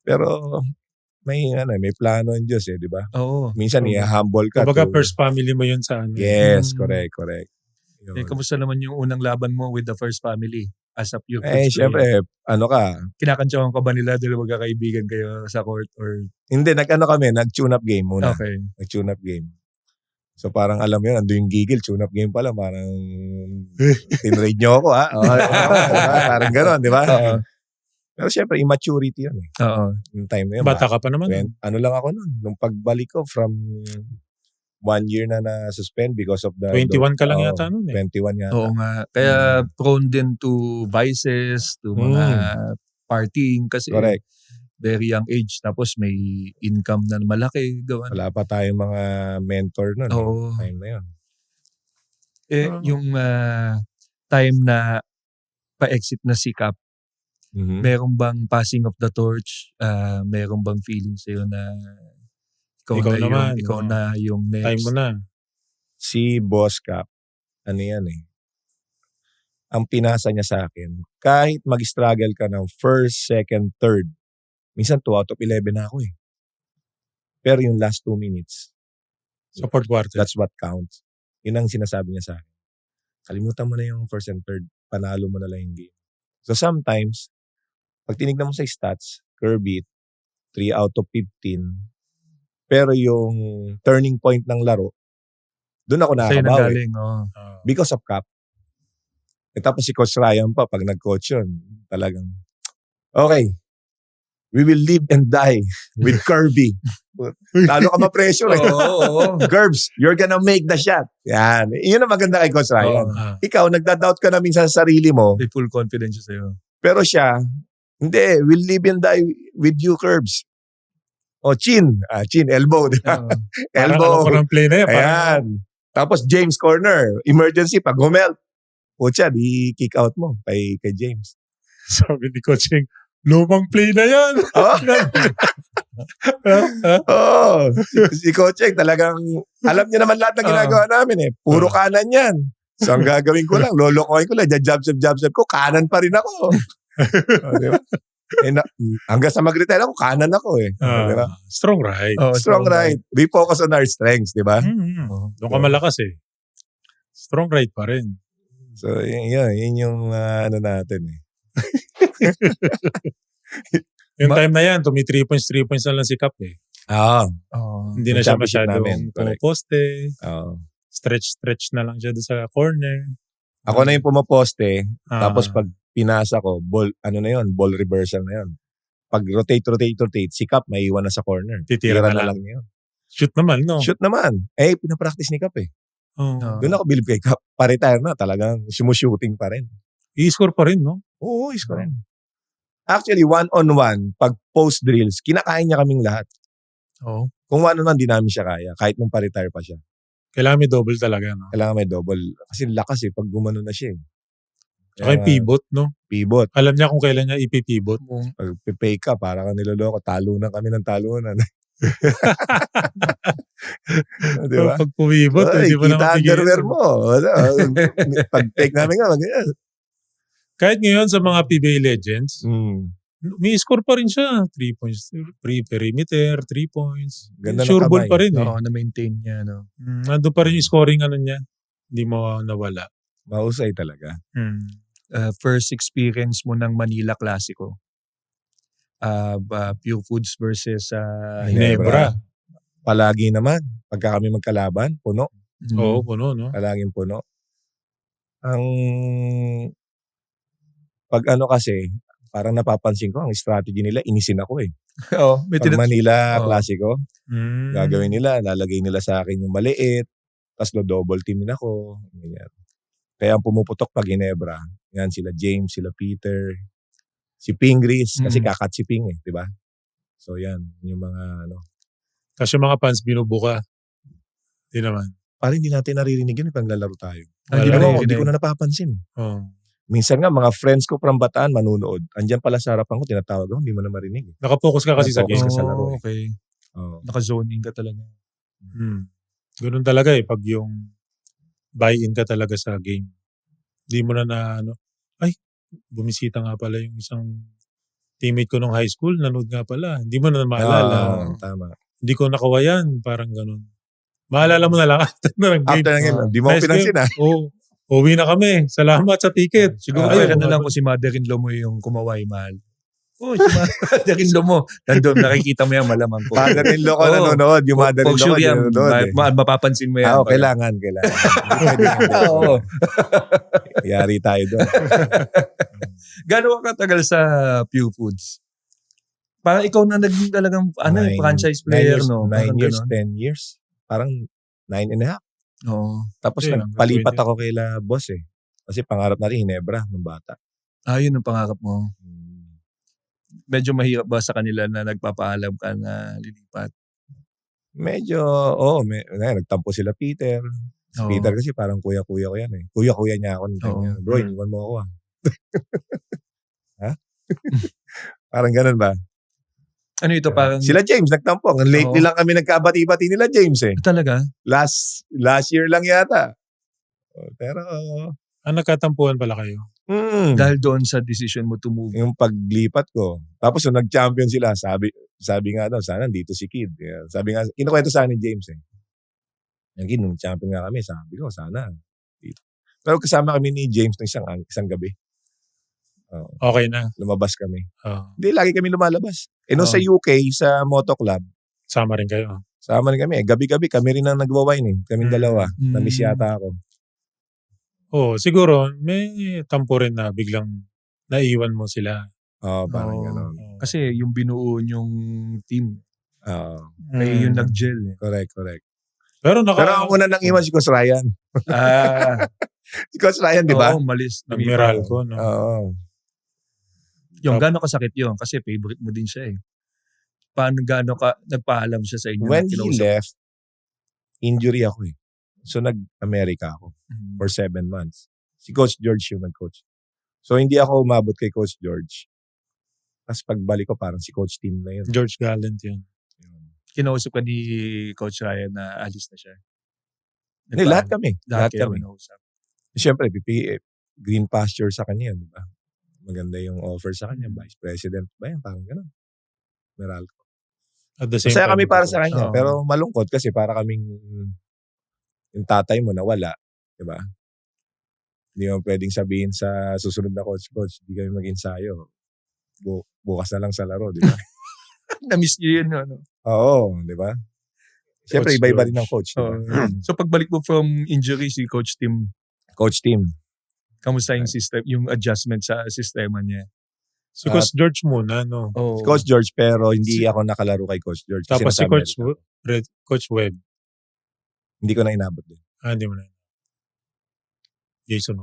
Pero may plano ang Diyos di ba? Oo. Minsan i-humble ka. Kumbaga first family mo yun sa ano. Yes, correct. Eh, kamusta naman yung unang laban mo with the first family as a Pure Foods player? Syempre, Kinakantsawan ka ba nila dahil magkakaibigan kayo sa court or? Hindi, nag-tune up game muna. Okay. Nag-tune up game. So parang alam mo yun, ando yung gigil, tune up game pala, parang tinrade nyo ako parang gano'n, di ba? Pero syempre, immaturity yun Oo. Yung time na yun. Bata ka pa naman. Ano lang ako nun, nung pagbalik ko from 1 year na na-suspend because of the... 21 ka lang yata nun 21 yata. Oo nga. Kaya prone din to vices, to mga partying kasi correct. very young age. Tapos may income na malaki. Gawan. Wala pa tayong mga mentor nun. Oo. Time na yun. Yung time na pa-exit na si Cap, meron bang passing of the torch? Meron bang feeling sa'yo na ikaw na yung next? Time mo na. Si Boss Cap, ano yan ang pinasa niya sa akin, kahit mag-struggle ka ng first, second, third, minsan 2 out of 11 na ako Pero yung last 2 minutes, Sa fourth quarter. that's what counts. Yun ang sinasabi niya sa akin. Kalimutan mo na yung first and third, panalo mo na lang yung game. So sometimes, pag tinignan mo sa stats, Kirby, 3 out of 15, pero yung turning point ng laro, doon ako Sa'yo nakakabawi. nanggaling, Because of Cap. Tapos si Coach Ryan pa, pag nag-coach yun, talagang, okay, we will live and die with Kirby. Lalo ka ma-pressure Gerbs, you're gonna make the shot. Yan. Yun ang maganda kay Coach Ryan. Ikaw, nagda-doubt ka na minsan sa sarili mo. May full confidence sa'yo. Pero siya, hindi, we'll live and die with you, Curbs. Chin, elbow, di ba? Elbow. Parang play na yan. Ayan. Tapos James corner, emergency, pag humelt. Pucha, di kick out mo kay James. Sabi ni Coaching, lumang play na yan. Si Coaching talagang, alam niya naman lahat ng ginagawa namin Puro kanan yan. So ang gagawin ko lang, lolokohin ko lang, jab ko, kanan pa rin ako. Di ba? Hanggang sa mag-retire ako, kanan ako diba? Strong right. Strong right. We focus on our strengths, di ba? Doon ka malakas Strong right pa rin. So, yun yung ano natin Yung time na yan, 3 points na lang si Cap Hindi na siya masyadong pumaposte. Stretch na lang siya doon sa corner. Ako na yung pumaposte, tapos pag pinasa ko, ball reversal na yun. Pag rotate, si Cap may iwan na sa corner. Titira na lang yun. Shoot naman, no? Shoot naman. Pinapractice ni Cap Doon ako believe kay Cap. Pa-retire na, talagang shooting pa rin. I-score pa rin, no? Oo, i-score rin. Actually, 1-on-1, pag post drills, kinakain niya kaming lahat. Kung 1-on-1, di namin siya kaya. Kahit nung pa-retire pa siya. Kailangan may double talaga, no? Kailangan may double. Kasi lakas pag gumano na siya Saka yung pivot, no? Pivot. Alam niya kung kailan niya ipipivot. Pag pipay ka, para ka niloloko, talunan kami ng talunan. Diba? Pag pumivot, hindi mo kita underwear mo. Pag take namin nga, ganyan. Kahit ngayon sa mga PBA Legends, may score pa rin siya. 3 points, perimeter, 3 points. Ganda sure ball pa rin na-maintain niya, no? Nandun pa rin yung scoring niya. Hindi mo nawala. Mahusay talaga. First experience mo ng Manila Clasico. Pure Foods versus Ginebra. Palagi naman. Pagka kami magkalaban, puno. Oo, puno, no? Palaging puno. Pag kasi, parang napapansin ko, ang strategy nila, inisin ako Pag Manila Clasico, gagawin nila, lalagay nila sa akin yung maliit, tapos double teamin ako. Ganyan. Kaya ang pumuputok pag Ginebra, yan sila James, sila Peter, si Pingris, kasi kakat si Ping di ba? So yan, yung mga Kasi yung mga fans binubuka. Hindi naman. Parang hindi natin naririnig yun pag lalaro tayo. Wala. Hindi ko na napapansin. Oh. Minsan nga, mga friends ko from Bataan manunood. Andyan pala sa harapan ko, tinatawag ako, hindi mo na marinig. Nakapokus ka kasi sa game. Nakapokus ka sa laro. Okay. Naka-zoning ka talaga. Ganun talaga pag yung buy-in ka talaga sa game. Hindi mo na bumisita nga pala yung isang teammate ko nung high school, nanood nga pala. Hindi mo na maalala. Tama. Hindi ko nakawayan, parang ganun. Maalala mo na lang after na ng game. After ng game, di mo ako pinansin Oo. Uwi na kami. Salamat sa ticket. Siguro kaya na lang kung si mother-in-law mo yung kumaway, mahal. Si mother-in-law mo. Nandun, nakikita mo yan, malamang ko. Mother-in-law ko nanonood. Yung mother-in-law ko nanonood. Mapapansin mo yan. Kailangan. Oo. Yari tayo doon. Gano'n ka katagal sa Pew Foods? Parang ikaw na naging talagang franchise player, no? 9 years, 10 years. Parang 9.5. Oo. Tapos nagpalipat ako kay boss Kasi pangarap natin Ginebra nung bata. Yun ang pangarap mo. Medyo mahirap ba sa kanila na nagpapaalam ka na lilipat? Medyo, nagtampo sila Peter. Si Peter kasi parang kuya-kuya ko yan Kuya-kuya niya ako. Bro, iniwan mo ako Ha? Parang ganun ba? Ano ito parang... Sila James, nagtampo. Lately lang kami nagkabati-bati nila James Talaga? Last year lang yata. Pero... nagkatampuhan pala kayo? Dahil doon sa decision mo to move. Yung paglipat ko. Tapos nung nag-champion sila, sabi nga daw, sana dito si Kid. Sabi nga, kinukwento sa akin ni James nung champion nga kami, sabi ko, sana. Dito. Pero kasama kami ni James ng isang gabi. Okay na. Lumabas kami. Hindi, lagi kami lumalabas. Nung sa UK, sa Moto Club. Sama rin kayo. Sama rin kami. Gabi-gabi, kami rin ang nagwa-wine Kaming dalawa. Na-miss yata ako. Siguro, may tampo rin na biglang naiwan mo sila. Parang gano'n. Kasi yung binuo yung team. Kayo yung nag-gel Correct. Pero ang una nang iwan si Coach Ryan. Si Coach Ryan, di ba? Malis. Nag-miral ko, no? Yung gano'n kasakit yun kasi favorite mo din siya Paano gano'n ka nagpaalam siya sa inyo? When he left, injury ako So nag-America ako for 7 months. Si Coach George yung nag-coach. So hindi ako umabot kay Coach George. Tapos pagbalik ko parang si Coach Tim na yun. George Gallant yun. Kinausap ka ni Coach Ryan na alis na siya? Hindi, lahat kami. Lahat kami. Siyempre, green pasture sa kanya, di ba? Maganda yung offer sa kanya. Vice President ba yan? Parang gano'n. Meralco. At the same Masaya time, kami para sa kanya. Pero malungkot kasi para kaming yung tatay mo nawala. Di ba? Hindi mo pwedeng sabihin sa susunod na coach, hindi kami mag-ensayo. Bukas na lang sa laro, di ba? Na-miss niyo yun, no? Oo, di ba? Siyempre, iba-iba rin ng coach. Diba? So, pagbalik mo from injury, si Coach Tim, kamusta yung system, yung adjustment sa sistema niya? Si Coach George muna, no? Si Coach George, pero hindi ako nakalaro kay Coach George. Tapos si Coach Webb. Hindi ko na inabot din. Hindi mo na. Jason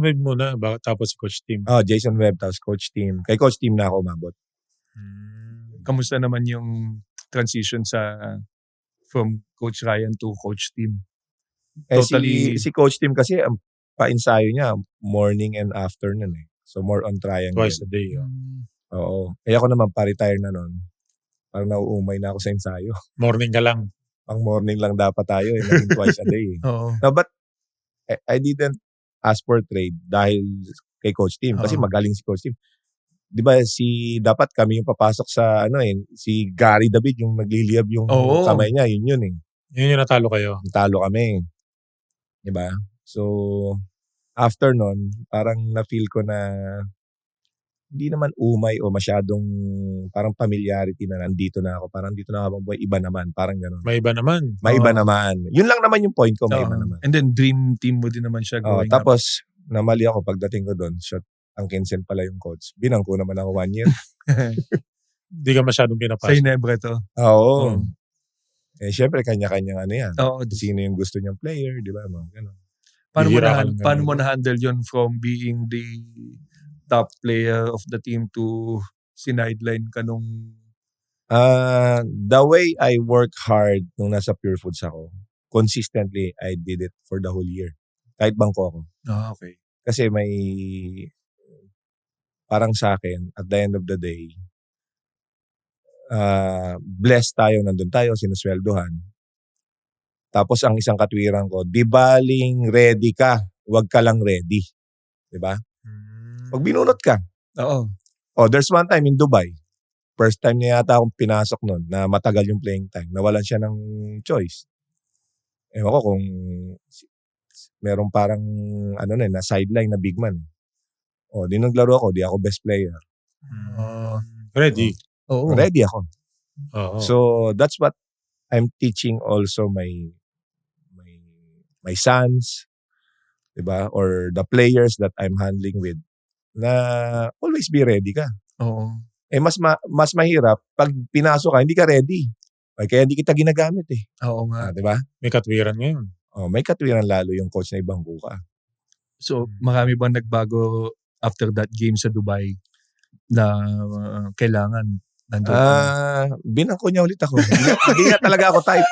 Webb muna, tapos si Coach Tim. Jason Webb, tapos Coach Tim. Kay Coach Tim na ako umabot. Kamusta naman yung transition from Coach Ryan to Coach Tim? Totally. Si Coach Tim kasi, ang pa-ensayo niya, morning and afternoon So more on triangle. Twice a day. Oo. Ako naman pa-retire na nun. Parang nauumay na ako sa ensayo. Morning ka lang. Pang morning lang dapat tayo naging twice a day. No, but I didn't ask for trade dahil kay Coach Tim kasi magaling si Coach Tim. 'Di ba dapat kami yung papasok sa si Gary David yung nagliliyab yung kamay niya, yun Yun yung natalo kayo. Natalo kami. 'Di ba? So after nun, parang na-feel ko na hindi naman umay o masyadong parang familiarity na nandito na ako. Parang dito na ako buhay. Iba naman. Parang gano'n. May iba naman. May iba naman. Yun lang naman yung point ko. May iba naman. And then dream team mo din naman siya growing up. Tapos, namali ako pagdating ko doon. Shot, ang Kinsen pala yung coach. Binangko naman ako 1 year. Hindi ka masyadong pinapasok. Sa Ginebra to. Oo. Siyempre, kanya-kanyang yan. Oo. Sino yung gusto niyang player, di ba? Mga gano'n. Paano mo na-handle yun from being the top player of the team to sideline ka nung... The way I work hard nung nasa Pure Foods ako, consistently, I did it for the whole year. Kahit bangko ako. Okay. Kasi parang sa akin, at the end of the day, blessed tayo, nandun tayo, sinusweldohan. Tapos ang isang katwiran ko, di baling ready ka, wag ka lang ready. Diba? Pag binunot ka. Oo. Oh, there's one time in Dubai. First time niya yata akong pinasok nun na matagal yung playing time. Nawalan siya ng choice. Ewan ko kung merong parang na sideline na big man. Oh, di naglaro ako, di ako best player. Ready. Oo. Ready ako. Oo. So that's what I'm teaching also my sons, diba? Or the players that I'm handling with, na always be ready ka. Oo. Mas mahirap pag pinasok ka, hindi ka ready. Kaya hindi kita ginagamit eh. Oo nga. Diba? May katwiran ngayon. Oh, may katwiran lalo yung coach na ibangko ka. So, marami bang nagbago after that game sa Dubai na kailangan nandun? Binangko niya ulit ako. Hindi niya talaga ako type.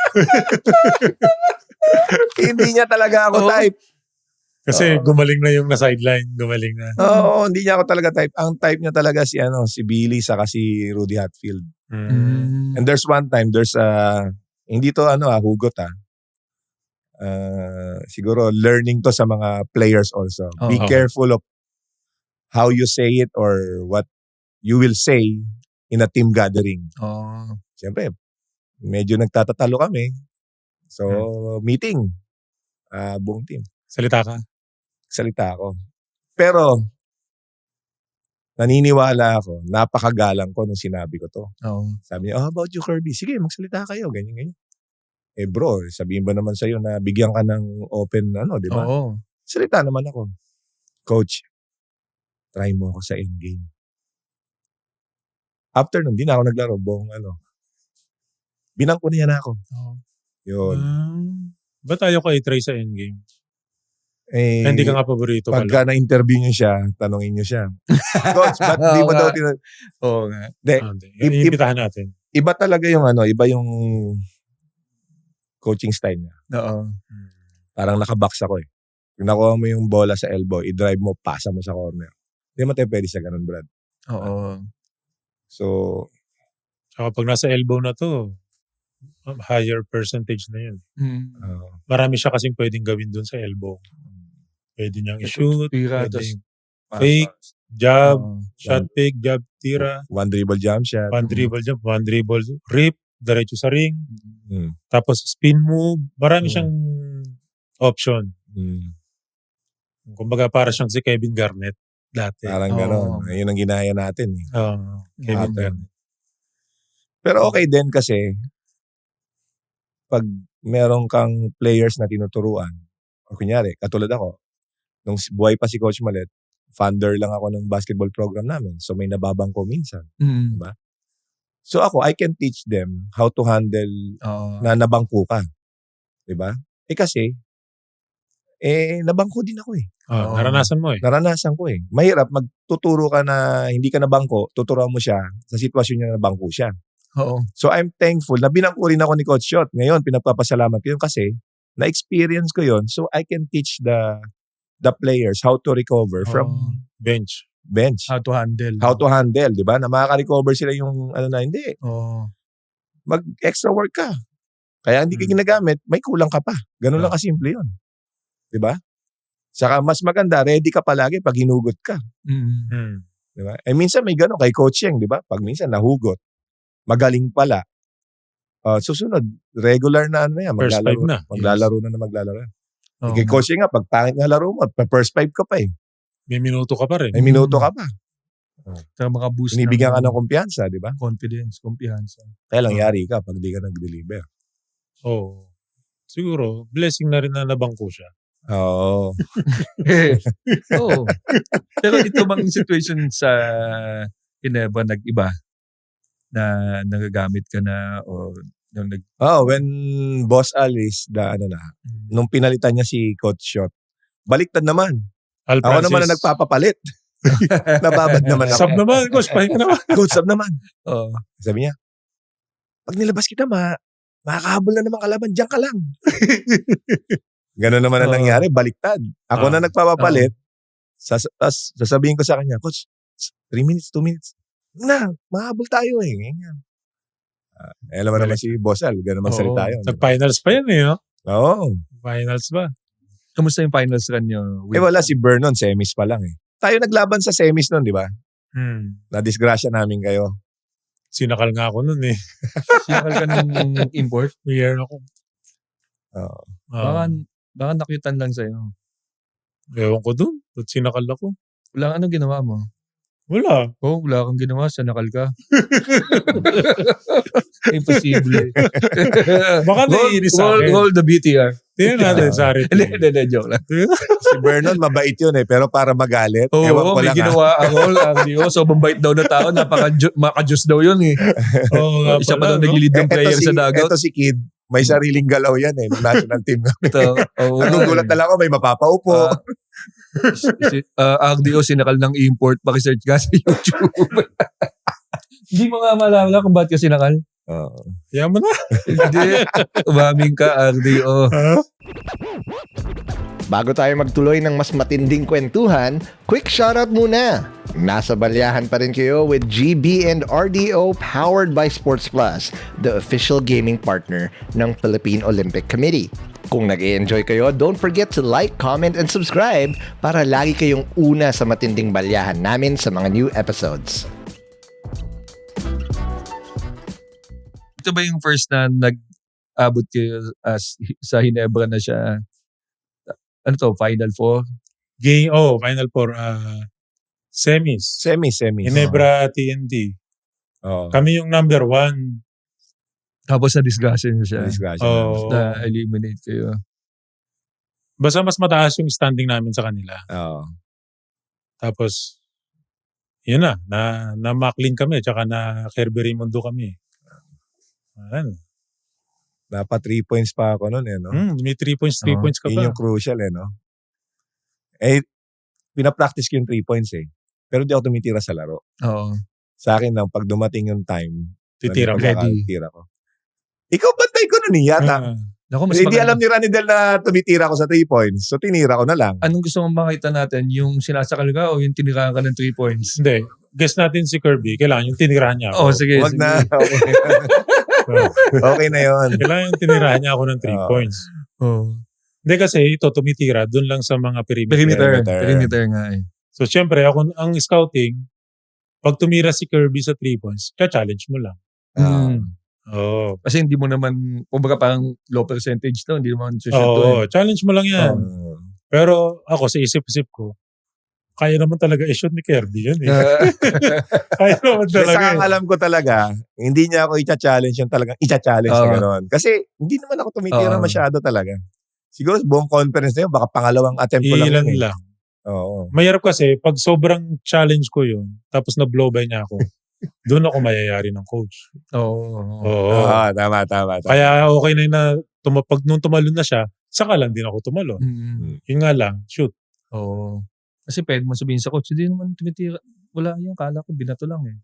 Hindi niya talaga ako type. Kasi gumaling na yung na-sideline. Gumaling na. Oo, hindi niya ako talaga type. Ang type niya talaga si Billy saka si Rudy Hatfield. And there's one time, hindi to hugot siguro learning to sa mga players also. Be careful of how you say it or what you will say in a team gathering. Siyempre, medyo nagtatatalo kami. So, meeting. Buong team. Salita ka? Salita ako. Pero, naniniwala ako, napakagalang ko nung sinabi ko to. Sabi niya, how about you, Kirby? Sige, magsalita kayo, ganyan. Bro, sabihin ba naman sa'yo na bigyan ka ng open, di ba? Oo. Salita naman ako. Coach, try mo ako sa endgame. After nun, di na ako naglaro. Binangko niya na ako. Yun. Ba't ayaw ka i-try sa endgame? Hindi ka nga paborito pala. Pagka na-interview niyo siya, tanongin niyo siya. Coach, ba't di mo daw Oo nga. Iimbitahan natin. Iba talaga yung iba yung coaching style niya. Oo. Parang nakabox ako eh. Pag nakuha mo yung bola sa elbow, i-drive mo, pasa mo sa corner. Hindi mo tayo pwede sa ganun, Brad. Oo. So, saka pag nasa elbow na to, higher percentage na yun. Marami siya kasing pwedeng gawin dun sa elbow. Pwede niyang i-shoot, pwedeng fake, jab, shot fake, jab, tira. One dribble jump shot. One dribble jump, one dribble rip, diretso sa ring. Tapos spin move. Marami siyang option. Kumbaga para siyang si Kevin Garnett dati. Parang gano'n. Yun ang ginaya natin eh. Kevin Garnett. Pero okay din kasi pag meron kang players na tinuturuan, o kunyari, katulad ako, nung buhay pa si Coach Malet, founder lang ako ng basketball program namin. So may nababang ko minsan. Diba? So ako, I can teach them how to handle na nabangko ka. Diba? Kasi, nabangko din ako eh. Naranasan mo eh. Naranasan ko eh. Mahirap, magtuturo ka na hindi ka nabangko, tuturuan mo siya sa sitwasyon niya na nabangko siya. So I'm thankful na binangko rin ako ni Coach Shot. Ngayon, pinagpapasalamat ko yun kasi na-experience ko yun. So I can teach the players how to recover from bench. How to handle. How to handle, di ba? Na makaka-recover sila yung hindi. Mag-extra work ka. Kaya hindi ka ginagamit, may kulang ka pa. Ganun lang kasimple yun. Di ba? Saka mas maganda, ready ka palagi pag hinugot ka. Di ba? Minsan may ganun kay Coach Yeng, di ba? Pag minsan nahugot, magaling pala. Susunod, regular na yan. First five na. Maglalaro na. Kay Coach Yeng nga, pag pangit nga laro mo, first five ka pa eh. May minuto ka pa rin. May minuto ka pa. Kaya makaboost Binibigyan ka ng kumpiyansa, di ba? Confidence, kumpiyansa. Kaya lang yari ka pag di ka nag-deliver. Siguro, blessing na rin na nabangko siya. Oo. Pero ito bang situation sa Ginebra nag-iba na nagagamit ka na o when Boss Alice nung pinalitan niya si Coach Shot, baliktad naman. Al Ako Francis. naman na nagpapapalit. Nababad naman ako. Sub naman, coach. Pahinga naman. Coach sub naman. Oo. Sabi niya, pag nilabas kita, makakahabol na naman kalaban, diyan ka lang. Ganun naman ang nangyari, baliktad. Ako na nagpapapalit, sasabihin ko sa kanya, Coach, 3 minutes, 2 minutes. Na, mahabol tayo eh. Ganyan. Alam mo naman si Bossal, ganun magsalita yun. Nag-finals pa yan eh. No? Oo. Finals ba? Kamusta yung finals run nyo? Wala si Vernon, semis pa lang eh. Tayo naglaban sa semis nun, di ba? Na-disgrasya namin kayo. Sinakal nga ako nun eh. Sinakal ka ng import? Year ako. Oo. Baka nakyutan lang sa'yo. Ewan ko dun. Ba't sinakal ako? Wala anong ginawa mo? Wala. Wala kang ginawa. Sanakal ka. Imposible. Baka naiinis sa akin. Hold the BTR. Tingnan natin sa akin. Hindi, joke lang. Si Vernon, mabait yun eh. Pero para magalit, ewan ko may lang ginawa ako. So, bambait daw na tao. Maka-juice daw yun eh. Isa pa daw nag-lead ng player sa dugout. Ito si Kid, may sariling galaw yan eh. National team namin. Nagugulat na lang ako, may mapapaupo. RDO sinakal ng import. Pakisearch ka sa YouTube. Hindi mo nga malala kung ba't ka sinakal. Yaman na. Hindi. Umaming ka, RDO. Bago tayo magtuloy ng mas matinding kwentuhan, quick shoutout muna! Nasa balyahan pa rin kayo with GB and RDO powered by Sports Plus, the official gaming partner ng Philippine Olympic Committee. Kung nag-e-enjoy kayo, don't forget to like, comment, and subscribe para lagi kayong una sa matinding balyahan namin sa mga new episodes. Ito ba yung first na nag-abot kayo sa Hinebra na siya? Ano to? Final Four? Final Four. Semis. Semis. Ginebra TNT. Kami yung number 1. Tapos na-discussion niyo siya. Na-eliminate kayo. Basta mas mataas yung standing namin sa kanila. Tapos, yun na Maclean kami, tsaka na Kirby Raimundo kami. Napa 3 points pa ako nun eh, no? May 3 points ka pa. Yun yung crucial eh, no? Eh, pinapractice ko yung 3 points eh. Pero di ako tumitira sa laro. Oo. Sa akin lang, pag dumating yung time, titira ko. Ikaw bantay ko nun eh, yata. Hindi alam ni Ranidel na tumitira ko sa 3 points. So, tinira ko na lang. Anong gusto mong makita natin? Yung sinasakal ka o yung tinirahan ka ng 3 points? Hindi. Guess natin si Kirby. Kailangan yung tinirahan niya ako. Sige. Wag na. Okay na yun. Kailangan yung tinirahan niya ako ng 3 points. Hindi kasi ito tumitira dun lang sa mga perimeter nga eh. So, syempre, ako ang scouting, pag tumira si Kirby sa 3 points, challenge mo lang. Kasi hindi mo naman, kumbaga parang low percentage to, hindi mo naman shoot challenge mo lang yan. Pero ako sa isip-isip ko, kaya naman talaga i-shoot ni Kirby yun eh. Kaya naman talaga. Kasi alam ko talaga, hindi niya ako i-challenge yung talagang i-challenge na gano'n. Kasi hindi naman ako tumitira masyado talaga. Siguro buong conference na yun, baka pangalawang attempt ko lang. Ilan lang. Mahirap kasi, pag sobrang challenge ko yun, tapos na-blow by niya ako, doon ako mayayari ng coach. Tama. Kaya okay na yun na pag nung tumalon na siya, saka lang din ako tumalon. Yun nga lang, shoot. Kasi pwede mo sabihin sa coach, hindi naman tumitira. Wala yan, kala ko binato lang eh.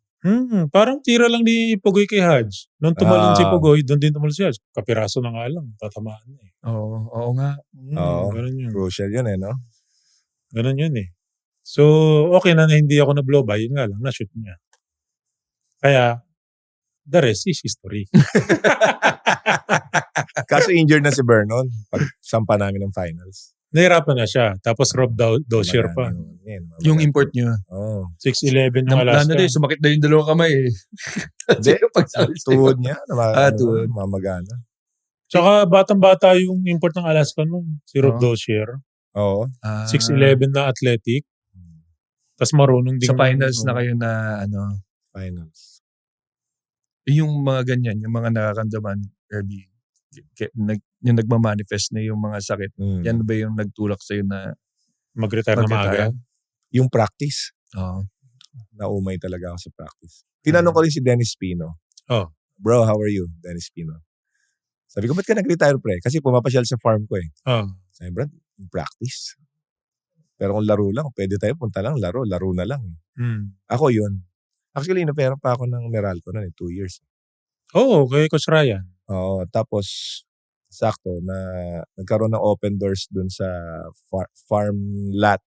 Parang tira lang ni Pugoy kay Hadj. Nung tumalon si Pugoy, doon din tumalon si Hadj. Kapiraso na nga lang, tatamaan na eh. Oo nga. Ganun yun. Crucial yun eh, no? Ganun yun eh. So, okay na hindi ako na-blow by, yun nga lang, na-shoot niya. Kaya, the rest is history. Kaso injured na si Vernon pag sampa namin ng finals. Nahirapan na siya. Tapos Rob Dozier pa. Yung import nyo. 6'11" yung Alaska. Sumakit na yung dalawang kamay eh. Tuhod niya. Mamagana. Tsaka batang-bata yung import ng Alaska nun. Si Rob Dozier. 6'11" na athletic. Tapos marunong din. Sa finals na kayo na finals. Yung mga ganyan, yung mga nakakandaman, Kirby, yung nagmamanifest na yung mga sakit, yan ba yung nagtulak sa'yo na mag-retire na maaga? Yung practice. Naumay talaga ako sa practice. Tinanong ko rin si Dennis Pino. Bro, how are you, Dennis Pino? Sabi ko, ba't ka nag-retire pre? Kasi pumapasyal sa farm ko eh. Sabi bro, practice. Pero kung laro lang, pwede tayo punta lang, laro na lang. Mm. Ako yun. Actually, inaperan pa ako ng Meralco na 2 years. Oo, kay Coach Ryan. Oo, tapos sakto na nagkaroon ng open doors dun sa farm lot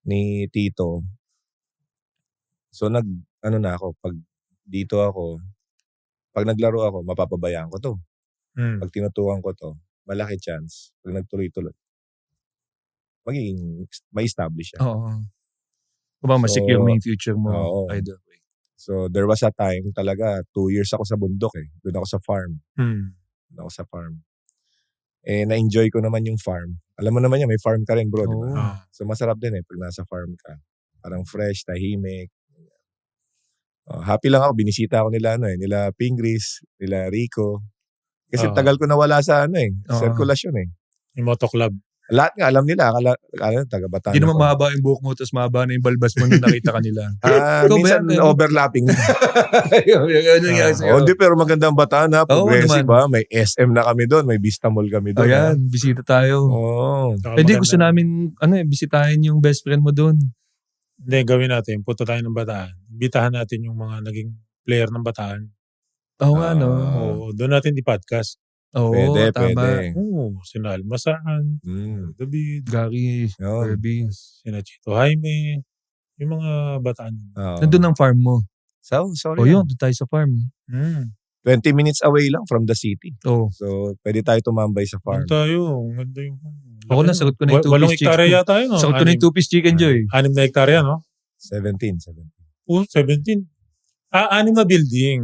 ni Tito. So na ako, pag dito ako, pag naglaro ako, mapapabayaan ko to. Pag tinutukan ko to, malaki chance. Pag nagtuloy-tuloy, magiging may establish siya. Oo. Kung ma-secure mo yung future mo oo. either way. So there was a time talaga, 2 years ako sa bundok eh. Doon ako sa farm. Doon ako sa farm. Eh, na-enjoy ko naman yung farm. Alam mo naman yan, may farm ka rin bro, di ba? Oo. So masarap din eh, pag nasa farm ka. Parang fresh, tahimik. Happy lang ako, binisita ako nila nila Pingris, nila Rico. Kasi tagal ko nawala sa sirkulasyon eh. Yung Moto Club. Lahat nga alam nila, akala taga Bataan. Hindi naman mahaba yung buhok mo, tapos mahaba na yung balbas mo nung nakita kanila. Minsan overlapping. Hindi, pero magandang Bataan ha, progressive ha. May SM na kami doon, may Vista Mall kami doon. Ayan, bisita tayo. Hindi, gusto namin, bisitahin yung best friend mo doon. Hindi, gawin natin. Punta tayo ng Bataan. Bitahan natin yung mga naging player ng Bataan. Oo nga, no? Oo, doon natin di-podcast. Oo, pwede, tama. pwede. Oo, sina Almasaan, David, Gary, Kirby. sina Chito Jaime, yung mga Bataan. Nandun ang farm mo. Sorry. Yun, doon tayo sa farm. 20 minutes away lang from the city. Oo. So, pwede tayo tumambay sa farm. Doon tayo. Ganda yung... Ako na, sagot ko na yung 2-piece 8 hektarya chicken. yata yun. Sagot ko na yung 2-piece chicken, Joy. 6 na hektarya, no? 17. 17. 6 na building.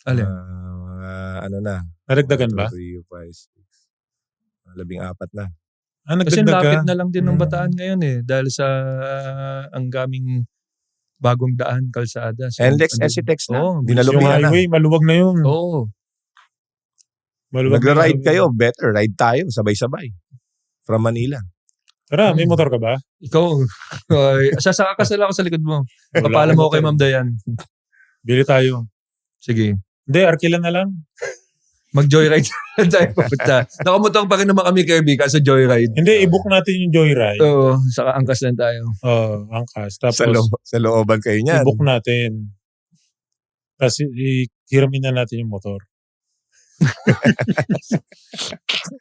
Alin? Nadagdagan ba? 2, 3, 5, 6. 14 na. Kasi Nagdagdagan. lapit na lang din ng Bataan ngayon eh. Dahil sa ang gaming bagong daan, kalsada. So, NLEX, SCTEX na. Oo. Dinalupian Yung na. highway, maluwag na yun. Oo. Maluwag Nagra-ride na kayo, better. Ride tayo, sabay-sabay. From Manila. Tara, may motor ka ba? Ikaw, sasaka ka sila ako sa likod mo. Wala Papaalam mo akong kay motor. Ma'am Dayan. Bili tayo. Sige. Hindi, Arkila na lang. Mag-joyride tayo papunta. Nakamotor pa rin naman kami, Kirby, kaso joyride. Hindi, i-book natin yung joyride. Oo, saka angkas lang tayo. Angkas. Tapos, Sa looban kayo niyan. i-book natin. Tapos, hiramin na natin yung motor.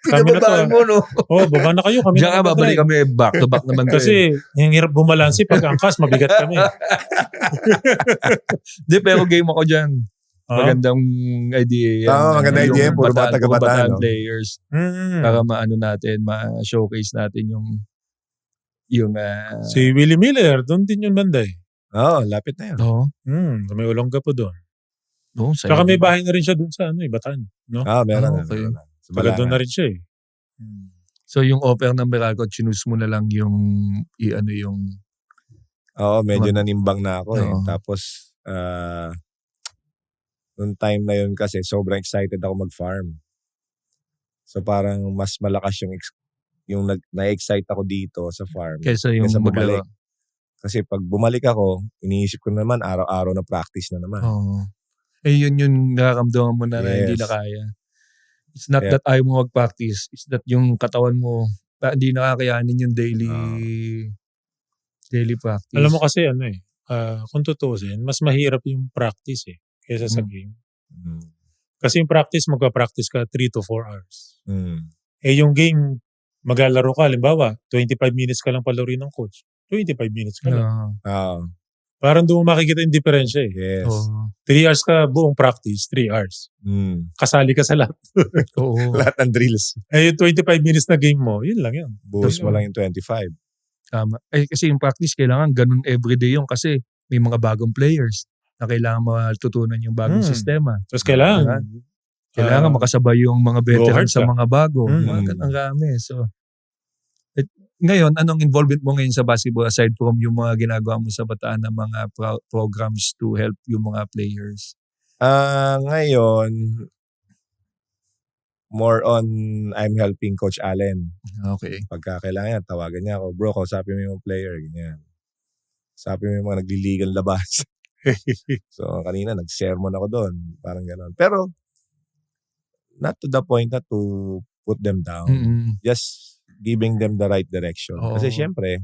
Kami na to. Pinababaan mo, no? Baba na kayo. Kami Diyan ka, na babalik kami back to back naman. Kasi, yung hirap bumalansi pag angkas, mabigat kami. Di, pero game ako dyan. Magandang idea yan. Magandang idea. Puro Bataan no? players. Para maano natin, ma-showcase natin yung si Willie Miller, doon din yung banda eh. Lapit na yun. Oo. May Olongga po doon. Oo, Saka may bahay na rin siya doon sa Bataan. No? Meron okay. na. Baga doon na rin siya eh. So yung offer ng Meralco, chinus mo na lang yung medyo nanimbang na ako eh. Oo. Tapos, noong time na yun kasi, sobrang excited ako mag-farm. So parang mas malakas yung na-excite ako dito sa farm. kaysa yung Kaysa maglaro. bumalik. Kasi pag bumalik ako, iniisip ko naman, araw-araw na practice na naman. Oo. Yun yung nakakamdaman mo na Yes. hindi na kaya. It's not Yeah. that ayaw mo mag-practice. It's that yung katawan mo, hindi nakakayanin yung daily practice. Alam mo kasi kung tutusin, mas mahirap yung practice eh, kaysa sa game. Kasi yung practice, magpa-practice ka 3 to 4 hours. Yung game, maglalaro ka, halimbawa, 25 minutes ka lang palaruin ng coach. 25 minutes ka lang. Parang doon mo makikita yung diferensya eh. Yes. 3 hours ka buong practice, 3 hours. Kasali ka sa lahat. Oo. Lahat ng drills. Yung 25 minutes na game mo, yun lang yun. Buhos mo lang yung 25. Tama. Kasi yung practice, kailangan ganun everyday yung kasi may mga bagong players na kailangan matutunan yung bagong sistema. Tapos kailangan. Kailangan makasabay yung mga veteran hard sa ka. mga bago. Mga ganang rami. So, ngayon, anong involvement mo ngayon sa basketball aside from yung mga ginagawa mo sa Bataan na mga programs to help yung mga players? Ngayon, more on I'm helping Coach Allen. Okay. Pagka kailangan, tawagan niya ako, bro, kausapin mo yung player, ganyan. Kausapin mo yung mga nagliligan labas. So, kanina, nag-sermon ako doon. Parang gano'n. Pero, not to the point na to put them down. Mm-mm. Just giving them the right direction. Oo. Kasi syempre,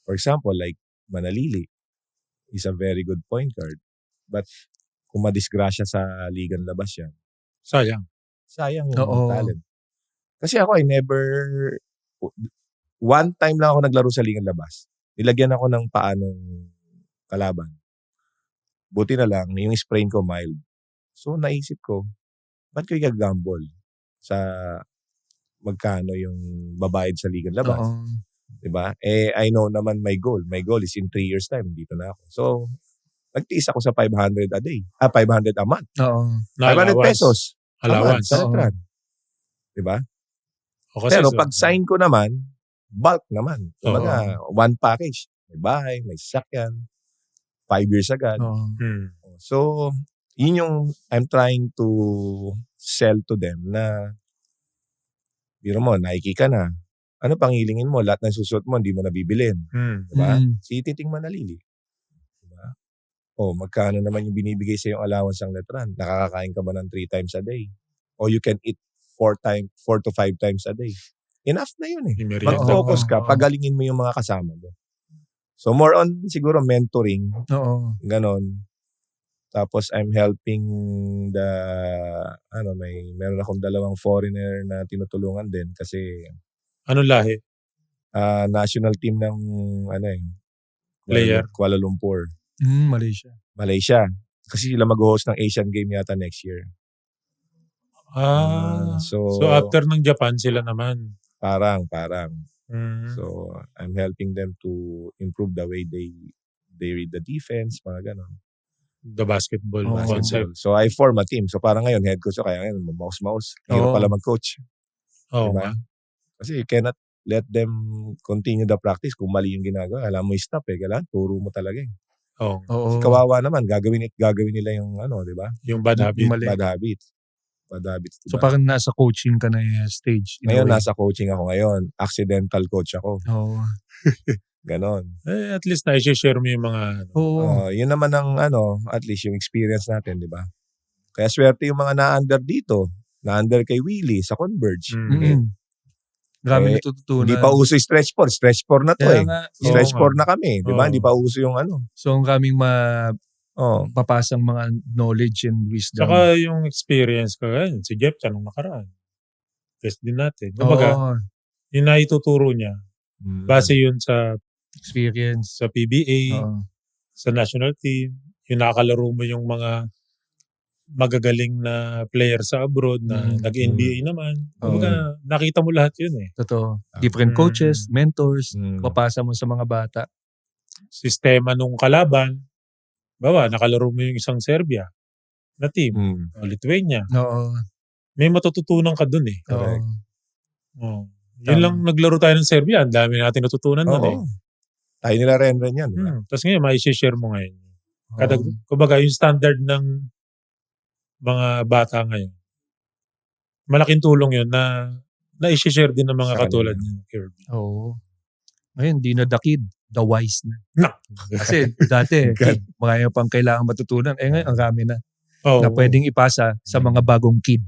for example, like Manalili is a very good point guard. But kung madisgrasya sa ligang labas yan, Sayang. sayang yung Oo. talent. Kasi ako, one time lang ako naglaro sa ligang labas. Nilagyan ako ng paanong kalaban. Buti na lang, yung sprain ko mild. So naisip ko, ba't ko i-gamble sa magkano yung babayad sa ligang labas? Oo. Diba? I know naman my goal. My goal is in 3 years time, dito na ako. So, nagtiis ako sa 500 a day. 500 a month. Oo. 500 Allowance. pesos. a month Allowance. sa Oo. letran. Diba? O kasi Pero so- pag sign ko naman, bulk naman. Kumbaga, one package. May bahay, may sasakyan. 5 years agad. Oo. So, yun yung I'm trying to sell to them na biro mo, Nike ka na. Ano pang hilingin mo? Lahat ng susuot mo, hindi mo nabibilin. Diba? Mm. Si Titing Manalili. Diba? Magkano naman yung binibigay sa yung allowance ng letran? Nakakakain ka ba ng 3 times a day? O you can eat 4 to 5 times a day. Enough na yun eh. Yung merienda. Mag-focus ka, Oo. pagalingin mo yung mga kasama mo. So more on siguro mentoring, Oo. ganon. Tapos I'm helping meron akong 2 foreigner na tinutulungan din kasi Anong lahi? national team ng Player. Kuala Lumpur, Malaysia. Malaysia. Kasi sila mag-host ng Asian Game yata next year. So So, after ng Japan, sila naman. parang. Mm. So I'm helping them to improve the way they read the defense, mga ganon. The basketball Oo. concept. So I form a team. So parang ngayon, head coach ako. Kaya ngayon, mouse. Hirap Oo. pala mag-coach. Oo Diba? nga. Kasi you cannot let them continue the practice kung mali yung ginagawa. Alam mo i-stop Kailangan turo mo talaga Oo. Oo. Kawawa naman. Gagawin nila yung di ba? Yung bad habit. Mali. Bad habits. So Diba? parang nasa coaching ka na yung stage. in a Ngayon, way. nasa coaching ako ngayon. Accidental coach ako. Oo. Ganon. At least na-share mo yung mga Oo. Yun naman ang at least yung experience natin, di ba? Kaya swerte yung mga na-under dito. Na-under kay Willie sa Converge. Mm. Marami Eh, natututunan. Hindi pa uso yung stretch 4. Stretch 4 na to Kaya nga, Stretch Oo 4 na kami. Di ba? Oo. Hindi pa uso yung so ang kaming Oh. mapapasang mga knowledge and wisdom. Saka yung experience ko, si Jeff nung nakaraan. Test din natin. Kumbaga, Oo. yung naituturo niya, base yun sa Experience. PBA, Oo. sa national team, yung nakakalaro mo yung mga magagaling na player sa abroad na nag-NBA naman. Kumbaga, nakita mo lahat yun Totoo. Different coaches, mentors, papasa mo sa mga bata. Sistema nung kalaban, nakalaro mo yung isang Serbia na team, o Lithuania. Oo. May matututunan ka dun Correct. Oh. Yun lang naglaro tayo ng Serbia. Ang dami natin natutunan dun Tayo nila rin yan. Di ba? Tapos ngayon, mai-share mo ngayon. Kumbaga, yung standard ng mga bata ngayon, malaking tulong yun na i-share din ng mga Sa katulad kanila. ni Kirby. Oo. Ngayon, di na the kid, the wise na. No. Kasi dati, God. marami pang kailangan matutunan. Ngayon, ang rami na Oh, na pwedeng ipasa sa mga bagong kid.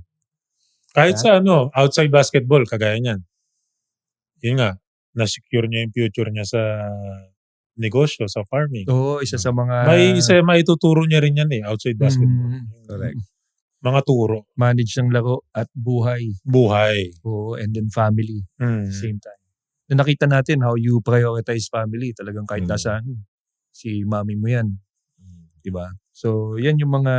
kahit sa outside basketball, kagaya niyan. Yun nga, na-secure niya yung future niya sa negosyo, sa farming. Oo, isa sa mga... May ituturo niya rin yan outside basketball. Correct. Mga turo. Manage ng laro at buhay. Buhay. Oo, and then family Mm. at the same time. Na nakita natin how you prioritize family. Talagang kahit nasaan, si mami mo yan. Diba? So, yan yung mga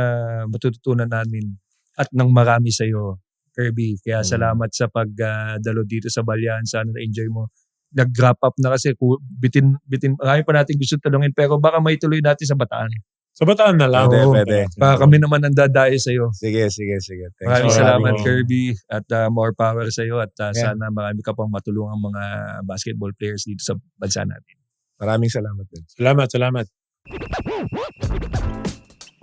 matututunan namin at ng marami sa'yo, Kirby. Kaya salamat sa pagdalo dito sa Balyahan. Sana na-enjoy mo. Nag-wrap up na kasi bitin, marami pa natin gusto tanungin pero baka may tuloy natin sa Bataan. Sa Bataan na lang. Pwede. Baka kami naman ang dadayo sa'yo. Sige. Thanks Maraming for salamat, having me. Kirby, at more power sa'yo at sana marami ka pang matulungang mga basketball players dito sa bansa natin. Maraming salamat din. Salamat.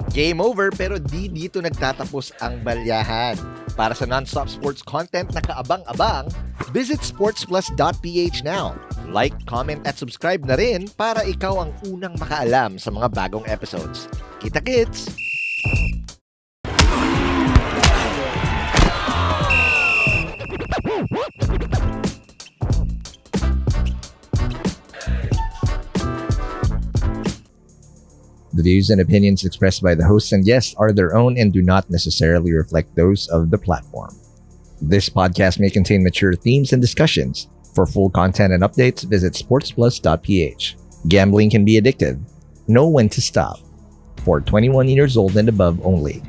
Game over pero di dito nagtatapos ang Balyahan. Para sa non-stop sports content na kaabang-abang, visit sportsplus.ph now. Like, comment at subscribe na rin para ikaw ang unang makaalam sa mga bagong episodes. Kita-kits! views and opinions expressed by the hosts and guests are their own and do not necessarily reflect those of the platform. This podcast may contain mature themes and discussions. For full content and updates, visit sportsplus.ph. Gambling can be addictive. Know when to stop. For 21 years old and above only.